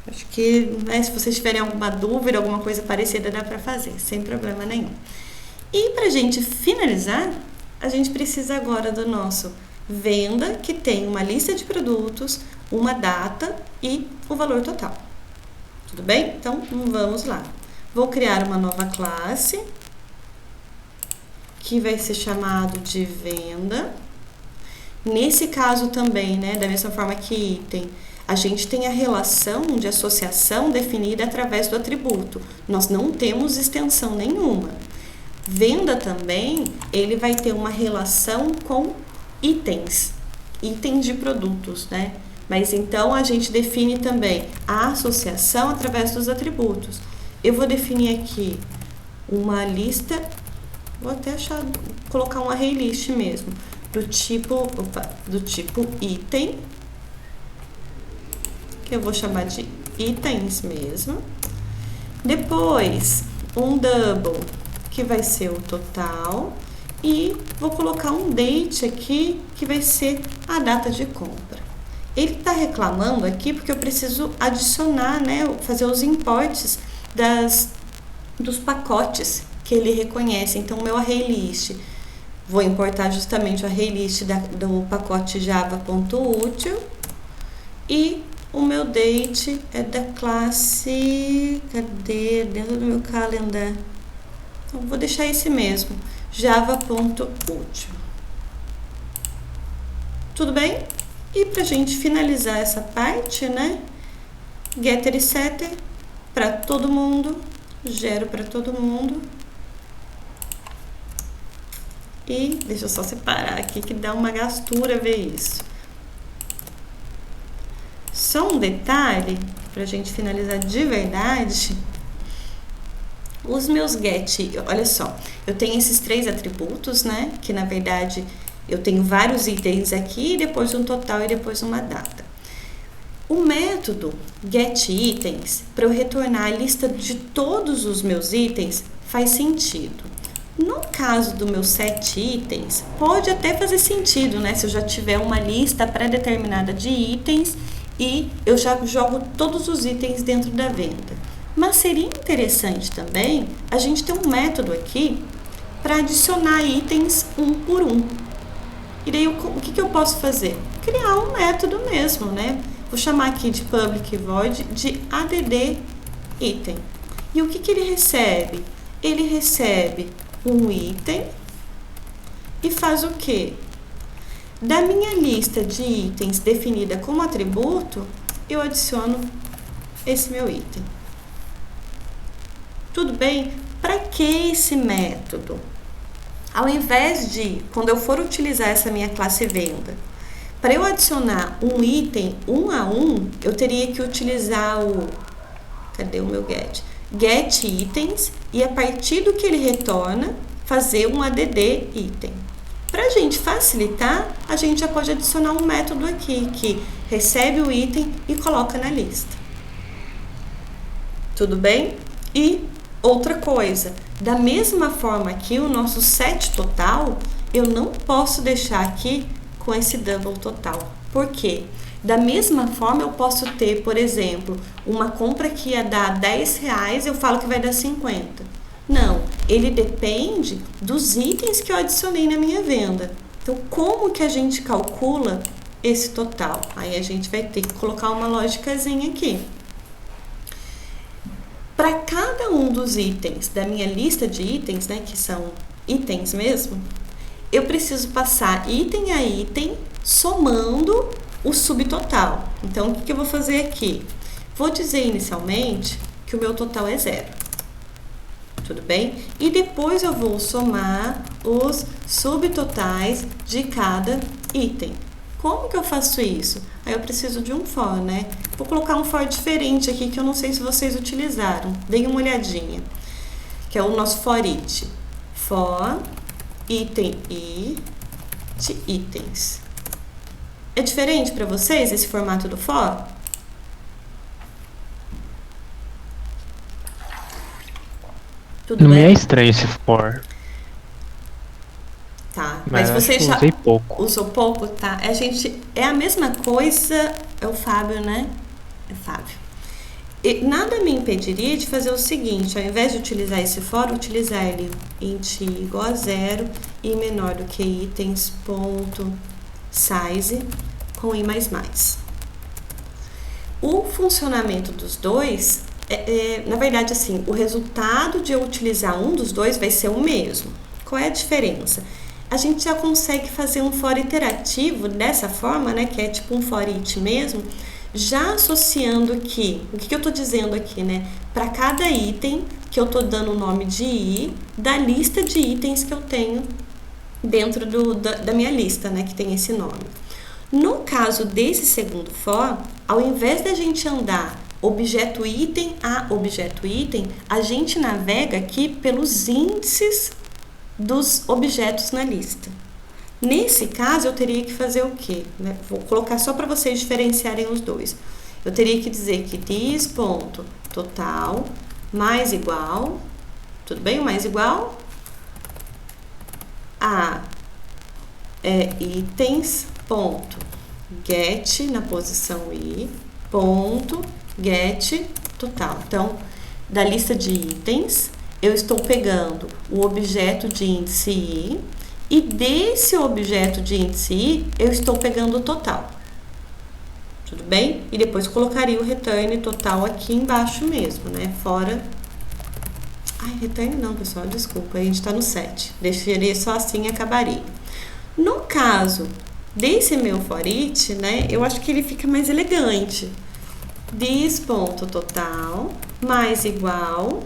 Acho que, né, se vocês tiverem alguma dúvida, alguma coisa parecida, dá para fazer, sem problema nenhum. E para a gente finalizar, a gente precisa agora do nosso venda, que tem uma lista de produtos, uma data e o valor total. Tudo bem? Então, vamos lá. Vou criar uma nova classe, que vai ser chamado de venda. Nesse caso também, né, da mesma forma que item, a gente tem a relação de associação definida através do atributo. Nós não temos extensão nenhuma. Venda também, ele vai ter uma relação com itens de produtos, né? Mas então a gente define também a associação através dos atributos. Eu vou definir aqui uma lista, vou até colocar um array list mesmo, do tipo item, que eu vou chamar de itens mesmo. Depois, um double, que vai ser o total, e vou colocar um date aqui, que vai ser a data de compra. Ele está reclamando aqui porque eu preciso adicionar, né, fazer os importes dos pacotes que ele reconhece. Então, o meu array list, vou importar justamente o array list do pacote java.util, e o meu date é da classe, cadê? Dentro do meu calendar. Então, vou deixar esse mesmo, java.util. Tudo bem? E pra gente finalizar essa parte, né? Getter e setter para todo mundo, gero para todo mundo. E deixa eu só separar aqui que dá uma gastura ver isso. Só um detalhe, pra gente finalizar de verdade. Os meus get, olha só, eu tenho esses 3 atributos, né? Que na verdade eu tenho vários itens aqui, depois um total e depois uma data. O método getItens, para eu retornar a lista de todos os meus itens, faz sentido. No caso do meu setItens, pode até fazer sentido, né? Se eu já tiver uma lista pré-determinada de itens e eu já jogo todos os itens dentro da venda. Mas seria interessante também a gente ter um método aqui para adicionar itens um por um. E daí o que eu posso fazer? Criar um método mesmo, né? Vou chamar aqui de public void de add item. E o que ele recebe? Ele recebe um item e faz o quê? Da minha lista de itens definida como atributo, eu adiciono esse meu item. Tudo bem? Para que esse método? Ao invés de, quando eu for utilizar essa minha classe venda, para eu adicionar um item um a um, eu teria que utilizar cadê o meu get? Get itens, e a partir do que ele retorna, fazer um add item. Para a gente facilitar, a gente já pode adicionar um método aqui, que recebe o item e coloca na lista. Tudo bem? E outra coisa, da mesma forma que o nosso set total, eu não posso deixar aqui com esse double total. Por quê? Da mesma forma, eu posso ter, por exemplo, uma compra que ia dar R$10, eu falo que vai dar 50. Não, ele depende dos itens que eu adicionei na minha venda. Então, como que a gente calcula esse total? Aí a gente vai ter que colocar uma lógicazinha aqui. Para cada um dos itens da minha lista de itens, né, que são itens mesmo, eu preciso passar item a item, somando o subtotal. Então, o que eu vou fazer aqui? Vou dizer inicialmente que o meu total é 0. Tudo bem? E depois eu vou somar os subtotais de cada item. Como que eu faço isso? Aí eu preciso de um for, né? Vou colocar um for diferente aqui que eu não sei se vocês utilizaram. Deem uma olhadinha. Que é o nosso for each. For item i de itens. É diferente para vocês esse formato do for? Tudo Não bem? me é estranho esse for. Tá, Mas mas você acho que já usei pouco. usou pouco, tá? É a mesma coisa, é o Fábio, né? É Fábio. E nada me impediria de fazer o seguinte, ao invés de utilizar esse for, utilizar ele int igual a 0 e menor do que itens ponto size com i++. O funcionamento dos dois, na verdade, assim, o resultado de eu utilizar um dos dois vai ser o mesmo. Qual é a diferença? A gente já consegue fazer um for iterativo dessa forma, né, que é tipo um for each mesmo, já associando aqui, o que eu estou dizendo aqui, né, para cada item que eu estou dando o nome de i, da lista de itens que eu tenho dentro da minha lista, né, que tem esse nome. No caso desse segundo for, ao invés da gente andar objeto item a objeto item, a gente navega aqui pelos índices dos objetos na lista. Nesse caso, eu teria que fazer o quê? Vou colocar só para vocês diferenciarem os dois. Eu teria que dizer que this.total mais igual, tudo bem? O mais igual a itens.get na posição i, ponto, get total. Então, da lista de itens, eu estou pegando o objeto de índice i e desse objeto de índice i eu estou pegando o total. Tudo bem? E depois colocaria o return total aqui embaixo mesmo, né? Fora... Ai, return não, pessoal, desculpa, a gente está no set. Deixaria só assim e acabaria. No caso desse meu for each, né? Eu acho que ele fica mais elegante. This.total mais igual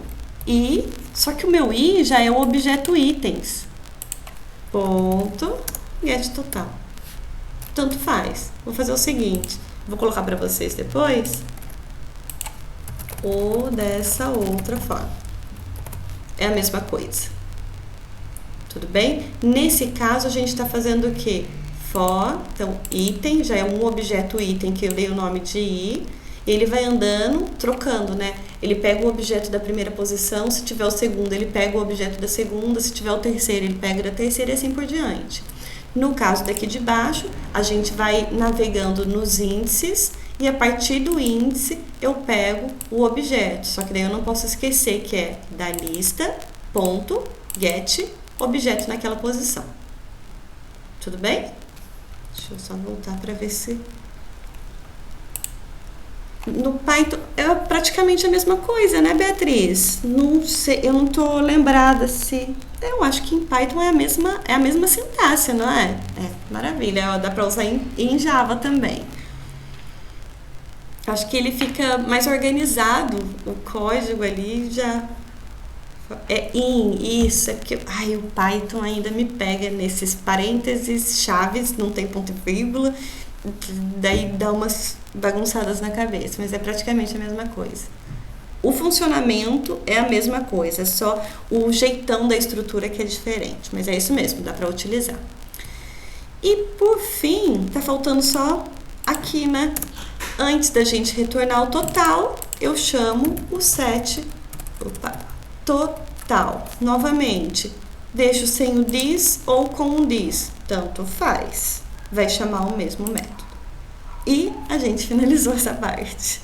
i, só que o meu i já é o objeto itens. Ponto, get total. Tanto faz. Vou fazer o seguinte, vou colocar para vocês depois ou dessa outra forma. É a mesma coisa. Tudo bem? Nesse caso, a gente está fazendo o quê? For, então, item, já é um objeto item que eu dei o nome de i, e ele vai andando, trocando, né? Ele pega o objeto da primeira posição, se tiver o segundo, ele pega o objeto da segunda, se tiver o terceiro, ele pega da terceira e assim por diante. No caso daqui de baixo, a gente vai navegando nos índices e a partir do índice eu pego o objeto. Só que daí eu não posso esquecer que é da lista, ponto, get, objeto naquela posição. Tudo bem? Deixa eu só voltar para ver se... No Python é praticamente a mesma coisa, né, Beatriz? Não sei, eu não tô lembrada se... Eu acho que em Python é a mesma sintaxe, não é? É, maravilha. Ó, dá para usar em Java também. Acho que ele fica mais organizado, o código ali já... É isso, é porque... Ai, o Python ainda me pega nesses parênteses, chaves, não tem ponto e vírgula... Daí dá umas bagunçadas na cabeça, mas é praticamente a mesma coisa. O funcionamento é a mesma coisa, é só o jeitão da estrutura que é diferente, mas é isso mesmo, dá para utilizar. E por fim, tá faltando só aqui, né? Antes da gente retornar o total, eu chamo o set total. Novamente, deixo sem o this ou com o this, tanto faz. Vai chamar o mesmo método. E a gente finalizou essa parte.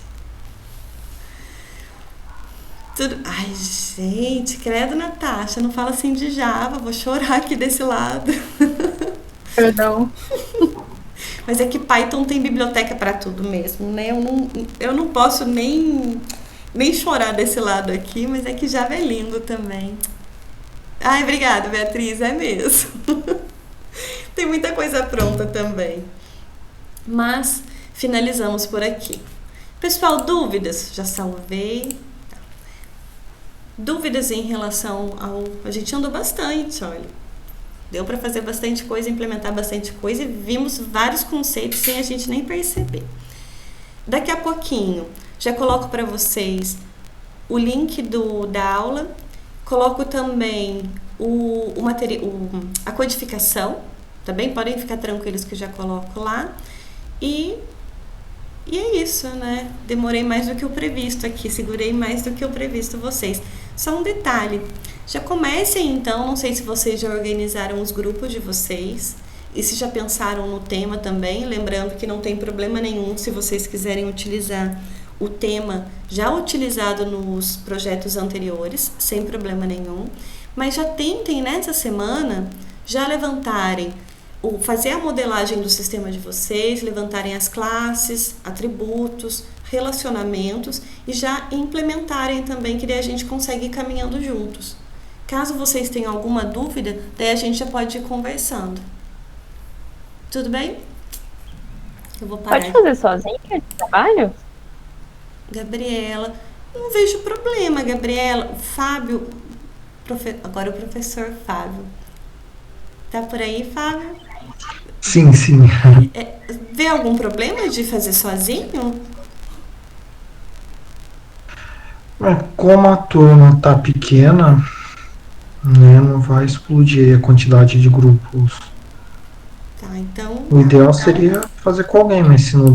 Tudo... Ai, gente, credo, Natasha, não fala assim de Java, vou chorar aqui desse lado. Perdão. Mas é que Python tem biblioteca para tudo mesmo, né? Eu não posso nem chorar desse lado aqui, mas é que Java é lindo também. Ai, obrigada, Beatriz, é mesmo. Tem muita coisa pronta também. Mas finalizamos por aqui. Pessoal, dúvidas? Já salvei. Tá. Dúvidas em relação ao... A gente andou bastante, olha. Deu para fazer bastante coisa, implementar bastante coisa e vimos vários conceitos sem a gente nem perceber. Daqui a pouquinho, já coloco para vocês o link da aula, coloco também a codificação, tá bem? Podem ficar tranquilos que eu já coloco lá. E é isso, né? Demorei mais do que o previsto aqui, segurei mais do que o previsto vocês. Só um detalhe, já comecem então, não sei se vocês já organizaram os grupos de vocês e se já pensaram no tema também, lembrando que não tem problema nenhum se vocês quiserem utilizar o tema já utilizado nos projetos anteriores, sem problema nenhum, mas já tentem nessa semana já levantarem, fazer a modelagem do sistema de vocês, levantarem as classes, atributos, relacionamentos e já implementarem também, que daí a gente consegue ir caminhando juntos. Caso vocês tenham alguma dúvida, daí a gente já pode ir conversando. Tudo bem? Eu vou parar. Pode fazer sozinha esse trabalho? Gabriela, não vejo problema, Gabriela. O Fábio, agora o professor Fábio. Tá por aí, Fábio? Sim, sim. Vê algum problema de fazer sozinho? Como a turma tá pequena, né, não vai explodir a quantidade de grupos. Tá, então. O ideal seria fazer com alguém, mas se não